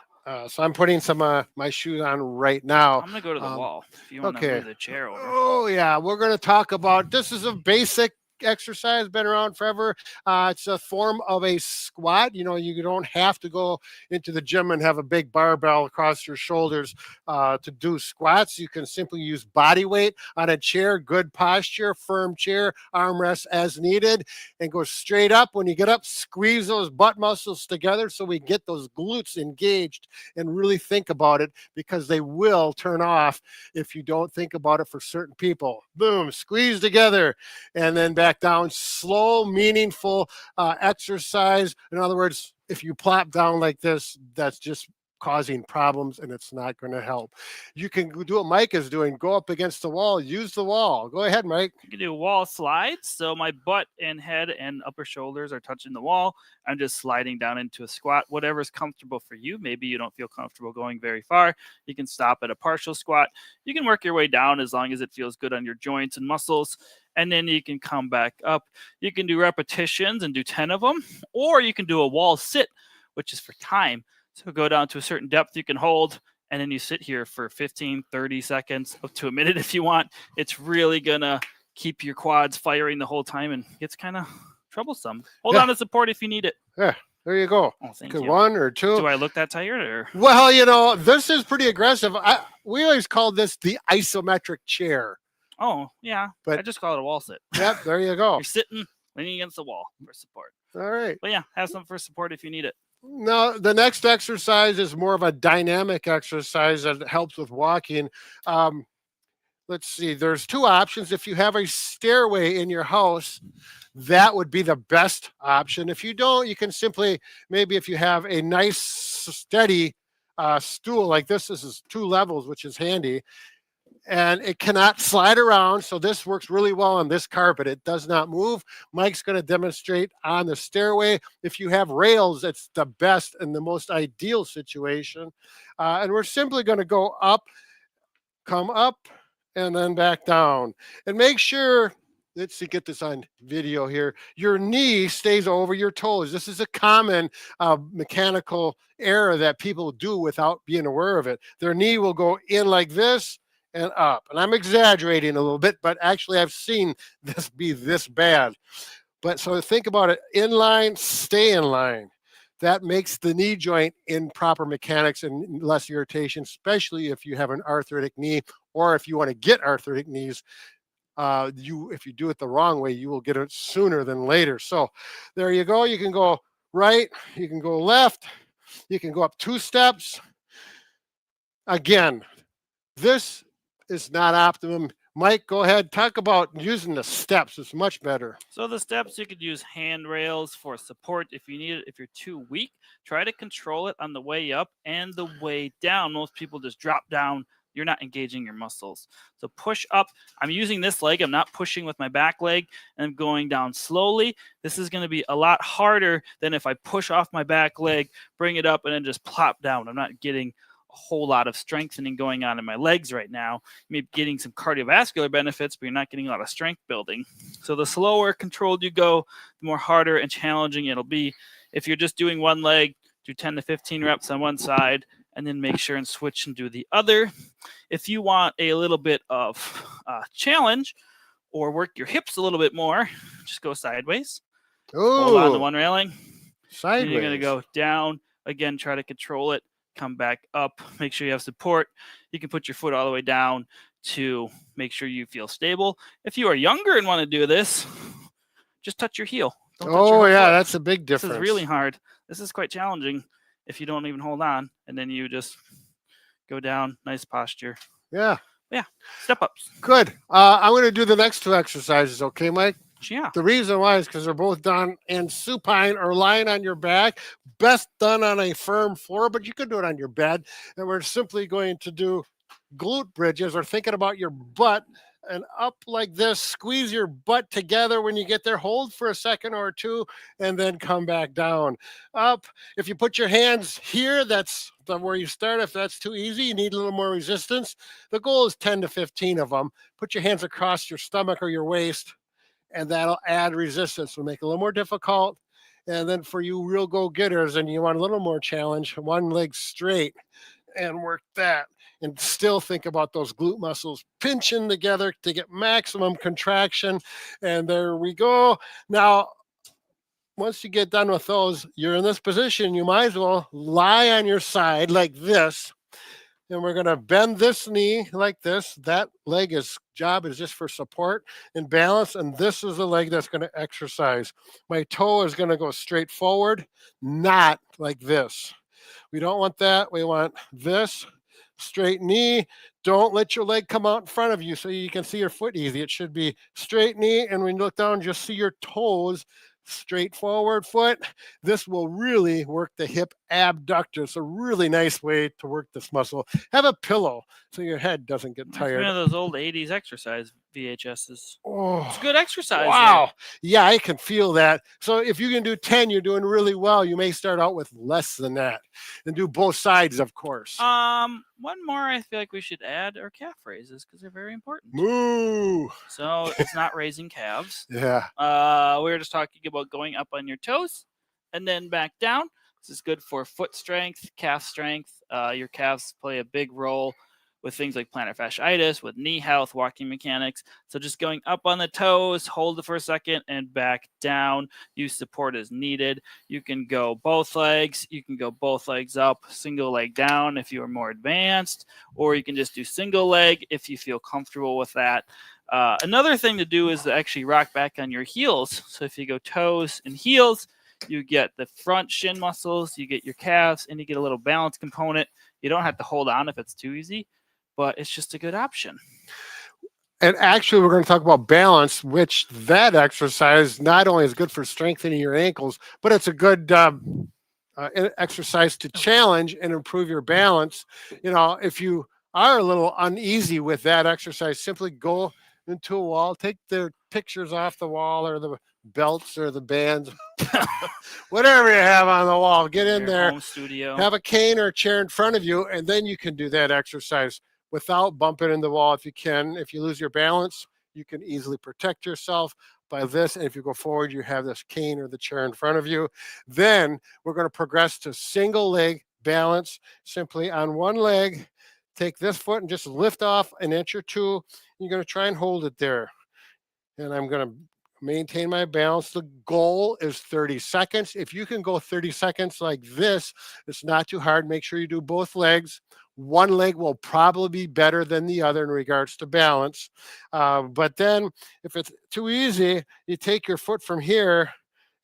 So I'm putting some of my shoes on right now. I'm going to go to the wall if you want to move the chair over. Oh, yeah. We're going to talk about, this is a basic exercise, been around forever. It's a form of a squat. You don't have to go into the gym and have a big barbell across your shoulders to do squats. You can simply use body weight on a chair, good posture, firm chair, armrest as needed, and go straight up. When you get up, squeeze those butt muscles together so we get those glutes engaged, and really think about it, because they will turn off if you don't think about it for certain people. Boom, squeeze together, and then back down. Slow, meaningful exercise. In other words, if you plop down like this, that's just causing problems, and it's not going to help. You can do what Mike is doing. Go up against the wall. Use the wall. Go ahead, Mike. You can do wall slides. So my butt and head and upper shoulders are touching the wall. I'm just sliding down into a squat. Whatever's comfortable for you. Maybe you don't feel comfortable going very far. You can stop at a partial squat. You can work your way down as long as it feels good on your joints and muscles. And then you can come back up. You can do repetitions and do 10 of them. Or you can do a wall sit, which is for time. So go down to a certain depth you can hold, and then you sit here for 15, 30 seconds, up to a minute if you want. It's really going to keep your quads firing the whole time, and it's kind of troublesome. Hold on to support if you need it. Yeah, there you go. Oh, thank you. 1 or 2. Do I look that tired? Or? Well, this is pretty aggressive. We always called this the isometric chair. Oh, yeah. But I just call it a wall sit. Yep, there you go. You're sitting, leaning against the wall for support. All right. But yeah, have some for support if you need it. Now, the next exercise is more of a dynamic exercise that helps with walking. Let's see, there's 2 options. If you have a stairway in your house, that would be the best option. If you don't, you can simply, maybe if you have a nice, steady stool like this is 2 levels, which is handy. And it cannot slide around. So this works really well on this carpet. It does not move. Mike's going to demonstrate on the stairway. If you have rails, it's the best and the most ideal situation. And we're simply going to go up, come up, and then back down. And make sure, let's see, get this on video here, your knee stays over your toes. This is a common mechanical error that people do without being aware of it. Their knee will go in like this and up. And I'm exaggerating a little bit, but actually I've seen this be this bad. But so think about it, in line, stay in line. That makes the knee joint in proper mechanics and less irritation, especially if you have an arthritic knee, or if you want to get arthritic knees. If you do it the wrong way, you will get it sooner than later. So there you go. You can go right, you can go left, you can go up 2 steps. Again, this is not optimum. Mike, go ahead. Talk about using the steps. It's much better. So the steps, you could use handrails for support if you need it. If you're too weak, try to control it on the way up and the way down. Most people just drop down you're not engaging your muscles. So push up. I'm using this leg. I'm not pushing with my back leg, and I'm going down slowly. This is going to be a lot harder than if I push off my back leg, bring it up, and then just plop down. I'm not getting a whole lot of strengthening going on in my legs right now. You may be getting some cardiovascular benefits, but you're not getting a lot of strength building. So the slower controlled you go, the more harder and challenging it'll be. If you're just doing one leg, do 10 to 15 reps on one side, and then make sure and switch and do the other. If you want a little bit of challenge or work your hips a little bit more, just go sideways. Hold on to one railing. Sideways. And you're going to go down. Again, try to control it. Come back up. Make sure you have support. You can put your foot all the way down to make sure you feel stable. If you are younger and want to do this, just touch your heel. Don't touch your whole foot. That's a big difference. This is really hard. This is quite challenging if you don't even hold on, and then you just go down. Nice posture. Yeah. Step ups. Good. I'm going to do the next two exercises. Okay, Mike? Yeah. The reason why is because they're both done in supine or lying on your back. Best done on a firm floor, but you could do it on your bed. And we're simply going to do glute bridges, or thinking about your butt and up like this. Squeeze your butt together when you get there. Hold for a second or two, and then come back down. Up. If you put your hands here, that's where you start. If that's too easy, you need a little more resistance. The goal is 10 to 15 of them. Put your hands across your stomach or your waist, and that'll add resistance. Will make it a little more difficult. And then for you real go-getters, and you want a little more challenge, one leg straight and work that. And still think about those glute muscles pinching together to get maximum contraction. And there we go. Now, once you get done with those, you're in this position. You might as well lie on your side like this. And we're going to bend this knee like this. That job is just for support and balance. And this is the leg that's going to exercise. My toe is going to go straight forward, not like this. We don't want that. We want this. Straight knee. Don't let your leg come out in front of you so you can see your foot easy. It should be straight knee. And when you look down, just see your toes. Straight forward foot. This will really work the hip abductor. It's a really nice way to work this muscle. Have a pillow so your head doesn't get tired. One of those old 80s exercise VHSs. Oh, it's a good exercise. Wow. There. Yeah, I can feel that. So if you can do 10, you're doing really well. You may start out with less than that and do both sides, of course. One more I feel like we should add are calf raises because they're very important. Moo. So it's not raising calves. Yeah. We were just talking about going up on your toes and then back down. This is good for foot strength, calf strength. Your calves play a big role with things like plantar fasciitis, with knee health, walking mechanics. So just going up on the toes, hold it for a second, and back down. Use support as needed. You can go both legs. You can go both legs up, single leg down if you are more advanced, or you can just do single leg if you feel comfortable with that. Another thing to do is to actually rock back on your heels. So if you go toes and heels, you get the front shin muscles, you get your calves, and you get a little balance component. You don't have to hold on if it's too easy, but it's just a good option. And actually, we're going to talk about balance, which that exercise not only is good for strengthening your ankles, but it's a good exercise to challenge and improve your balance. You know, if you are a little uneasy with that exercise, simply go into a wall, take the pictures off the wall or the belts or the bands, whatever you have on the wall, get in there, home studio. Have a cane or a chair in front of you, and then you can do that exercise without bumping in the wall if you can. If you lose your balance, you can easily protect yourself by this. And if you go forward, you have this cane or the chair in front of you. Then we're going to progress to single leg balance, simply on one leg. Take this foot and just lift off an inch or two. You're going to try and hold it there. And I'm going to maintain my balance. The goal is 30 seconds. If you can go 30 seconds like this, it's not too hard. Make sure you do both legs. One leg will probably be better than the other in regards to balance. But then if it's too easy, you take your foot from here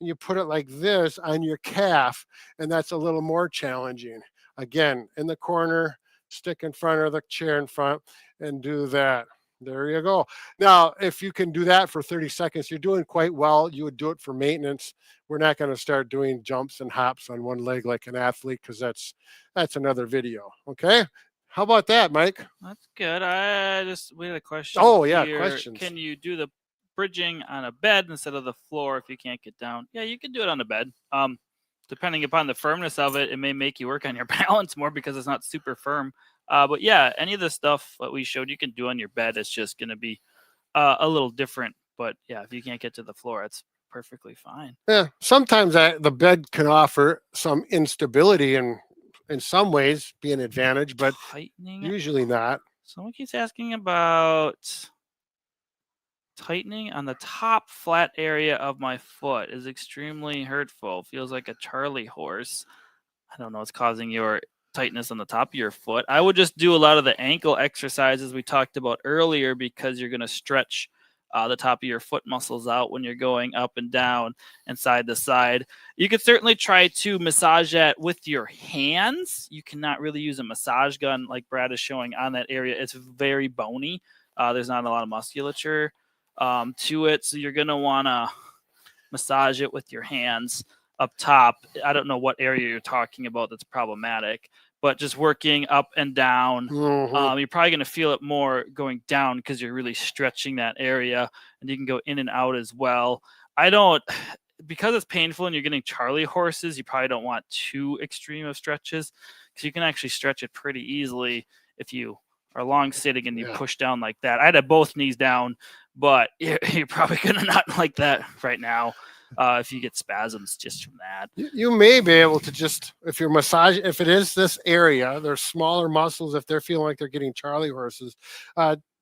and you put it like this on your calf, and that's a little more challenging. Again, in the corner, stick in front of the chair in front, and do that. There you go. Now, if you can do that for 30 seconds, you're doing quite well. You would do it for maintenance. We're not going to start doing jumps and hops on one leg like an athlete because that's another video. Okay. How about that, Mike? That's good. We had a question. Oh, yeah, here. questions. Can you do the bridging on a bed instead of the floor if you can't get down? Yeah, you can do it on a bed. Depending upon the firmness of it, it may make you work on your balance more because it's not super firm. But yeah, any of the stuff that we showed you can do on your bed. It's just going to be a little different. But yeah, if you can't get to the floor, it's perfectly fine. Yeah, sometimes the bed can offer some instability and in some ways be an advantage, but Tightening. usually not. Someone keeps asking about tightening on the top flat area of my foot is extremely hurtful. Feels like a Charlie horse. I don't know what's causing your tightness on the top of your foot. I would just do a lot of the ankle exercises we talked about earlier because you're going to stretch the top of your foot muscles out when you're going up and down and side to side. You could certainly try to massage that with your hands. You cannot really use a massage gun like Brad is showing on that area. It's very bony. There's not a lot of musculature to it. So you're going to want to massage it with your hands up top. I don't know what area you're talking about that's problematic, but just working up and down, you're probably going to feel it more going down because you're really stretching that area, and you can go in and out as well. Because it's painful and you're getting Charlie horses, you probably don't want too extreme of stretches because you can actually stretch it pretty easily if you are long sitting and you push down like that. I'd have both knees down, but you're probably going to not like that right now. If you get spasms just from that. You may be able to just, if you're massaging, if it is this area, there's smaller muscles, if they're feeling like they're getting Charlie horses,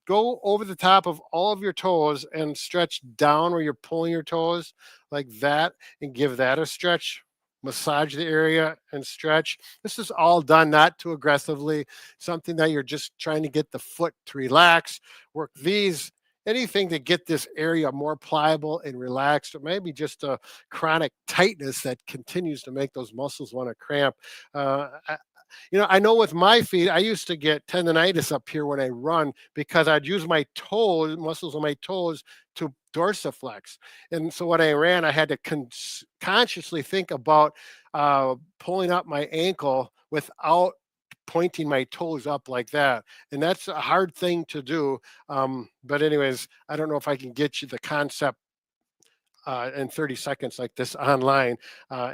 go over the top of all of your toes and stretch down where you're pulling your toes like that and give that a stretch. Massage the area and stretch. This is all done not too aggressively, something that you're just trying to get the foot to relax. Work these. Anything to get this area more pliable and relaxed, or maybe just a chronic tightness that continues to make those muscles want to cramp. I know with my feet, I used to get tendonitis up here when I run because I'd use my toes, muscles of my toes, to dorsiflex. And so when I ran, I had to consciously think about pulling up my ankle without pointing my toes up like that, and that's a hard thing to do, but anyways, I don't know if I can get you the concept in 30 seconds like this online.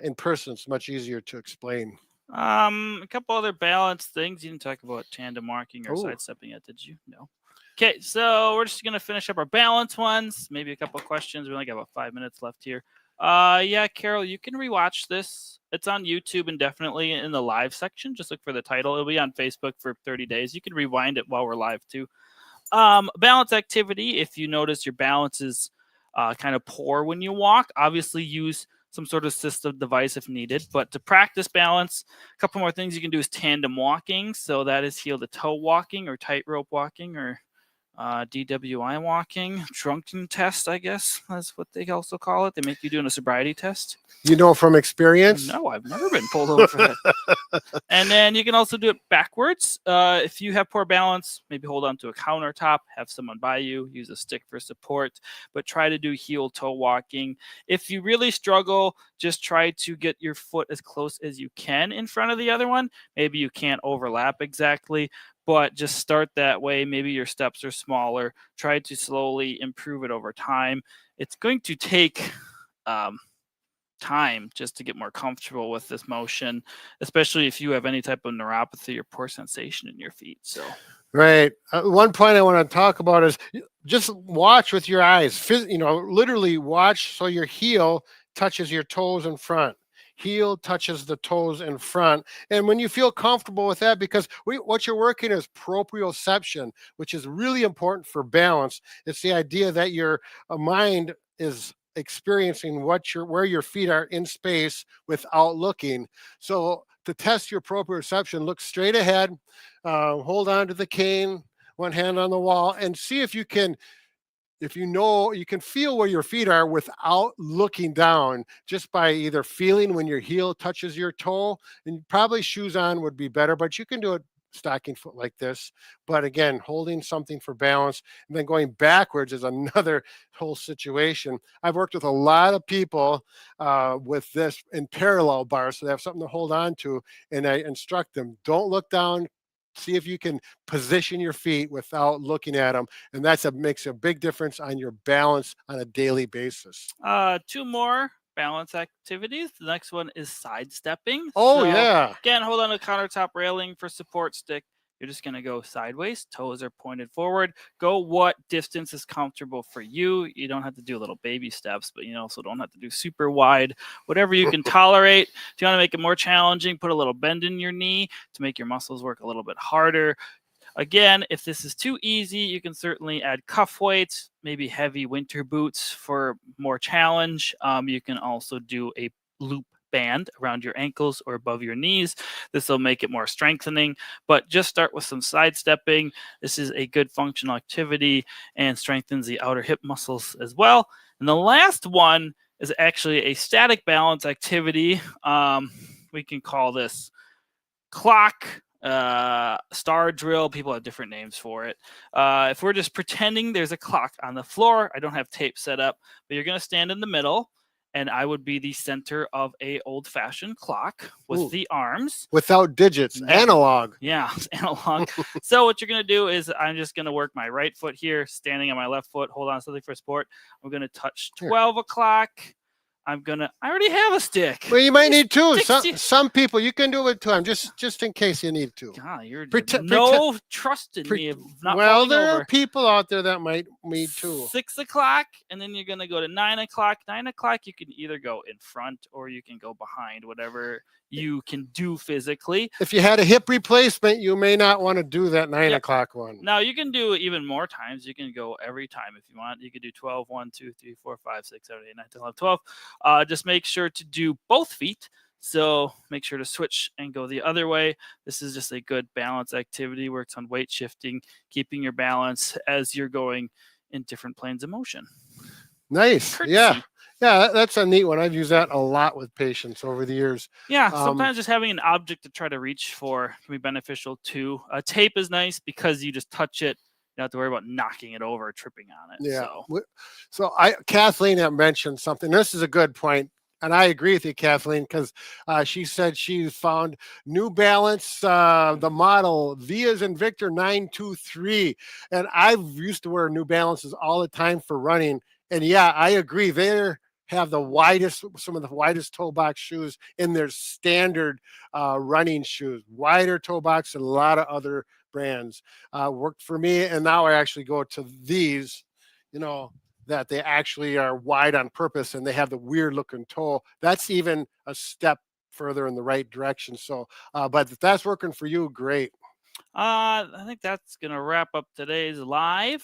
In person it's much easier to explain. A couple other balance things. You didn't talk about tandem walking or sidestepping yet, did you? No. Okay, so we're just gonna finish up our balance ones, maybe a couple of questions. We only got about 5 minutes left here. Yeah, Carol, you can rewatch this. It's on YouTube and definitely in the live section. Just look for the title. It'll be on Facebook for 30 days. You can rewind it while we're live too. Balance activity. If you notice your balance is kind of poor when you walk, obviously use some sort of assistive device if needed. But to practice balance, a couple more things you can do is tandem walking. So that is heel to toe walking or tightrope walking or DWI walking, drunken test, I guess that's what they also call it. They make you do a sobriety test. You know from experience? No, I've never been pulled over for that. And then you can also do it backwards. If you have poor balance, maybe hold on to a countertop, have someone by you, use a stick for support, but try to do heel toe walking. If you really struggle, just try to get your foot as close as you can in front of the other one. Maybe you can't overlap exactly, but just start that way. Maybe your steps are smaller. Try to slowly improve it over time. It's going to take time just to get more comfortable with this motion, especially if you have any type of neuropathy or poor sensation in your feet. So, right. One point I want to talk about is just watch with your eyes. Literally watch so your heel touches your toes in front. Heel touches the toes in front. And when you feel comfortable with that, because what you're working is proprioception, which is really important for balance. It's the idea that your mind is experiencing where your feet are in space without looking. So to test your proprioception, look straight ahead, hold on to the cane, one hand on the wall, and see if you can feel where your feet are without looking down, just by either feeling when your heel touches your toe, and probably shoes on would be better, but you can do it stocking foot like this. But again, holding something for balance and then going backwards is another whole situation. I've worked with a lot of people with this in parallel bars, so they have something to hold on to, and I instruct them, don't look down, see if you can position your feet without looking at them, and makes a big difference on your balance on a daily basis. Two more balance activities. The next one is sidestepping. Oh, So, yeah. again, hold on to countertop railing for support stick. You're just going to go sideways. Toes are pointed forward. Go what distance is comfortable for you. You don't have to do little baby steps, but you also don't have to do super wide. Whatever you can tolerate. If you want to make it more challenging, put a little bend in your knee to make your muscles work a little bit harder. Again, if this is too easy, you can certainly add cuff weights, maybe heavy winter boots for more challenge. You can also do a loop band around your ankles or above your knees. This will make it more strengthening, but just start with some sidestepping. This is a good functional activity and strengthens the outer hip muscles as well. And the last one is actually a static balance activity. We can call this clock, star drill. People have different names for it. If we're just pretending there's a clock on the floor, I don't have tape set up, but you're going to stand in the middle, and I would be the center of a old-fashioned clock with the arms. Without digits, analog. Yeah, analog. So what you're going to do is I'm just going to work my right foot here, standing on my left foot, hold on something for support. I'm going to touch 12 o'clock. I already have a stick. Well, you might need two. Some people, you can do it too. just in case you need to. God, you're trust in me. Well, there are people out there that might need two. 6 o'clock, and then you're going to go to 9 o'clock. 9 o'clock, you can either go in front or you can go behind, whatever you can do physically. If you had a hip replacement, you may not want to do that 9 o'clock one. Now, you can do even more times. You can go every time if you want. You could do 12, 1, 2, 3, 4, 5, 6, 7, 8, 9, 10, 11, 12. Just make sure to do both feet. So make sure to switch and go the other way. This is just a good balance activity. Works on weight shifting, keeping your balance as you're going in different planes of motion. Nice. Courtesy. Yeah, that's a neat one. I've used that a lot with patients over the years. Yeah, sometimes just having an object to try to reach for can be beneficial too. Tape is nice because you just touch it. You don't have to worry about knocking it over or tripping on it. Yeah. So Kathleen had mentioned something. This is a good point. And I agree with you, Kathleen, because she said she found New Balance, the model V as in Victor 923. And I've used to wear New Balances all the time for running. And yeah, I agree. They have some of the widest toe box shoes in their standard running shoes. Wider toe box than a lot of other brands. Worked for me. And now I actually go to these, that they actually are wide on purpose and they have the weird looking toe. That's even a step further in the right direction. So, but if that's working for you, great. I think that's going to wrap up today's live.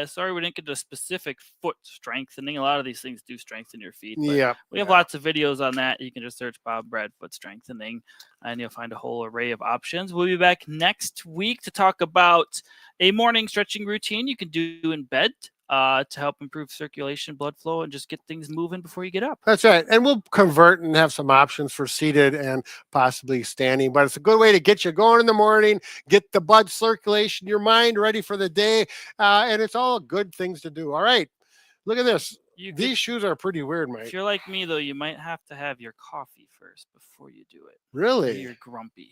Sorry we didn't get to specific foot strengthening. A lot of these things do strengthen your feet. Yeah. We have lots of videos on that. You can just search Bob Brad foot strengthening and you'll find a whole array of options. We'll be back next week to talk about a morning stretching routine you can do in bed to help improve circulation, blood flow, and just get things moving before you get up. That's right. And we'll convert and have some options for seated and possibly standing. But it's a good way to get you going in the morning, get the blood circulation, your mind ready for the day. And it's all good things to do. All right. Look at this. These shoes are pretty weird, Mike. If you're like me, though, you might have to have your coffee first before you do it. Really? You're grumpy.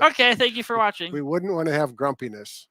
Okay, thank you for watching. We wouldn't want to have grumpiness.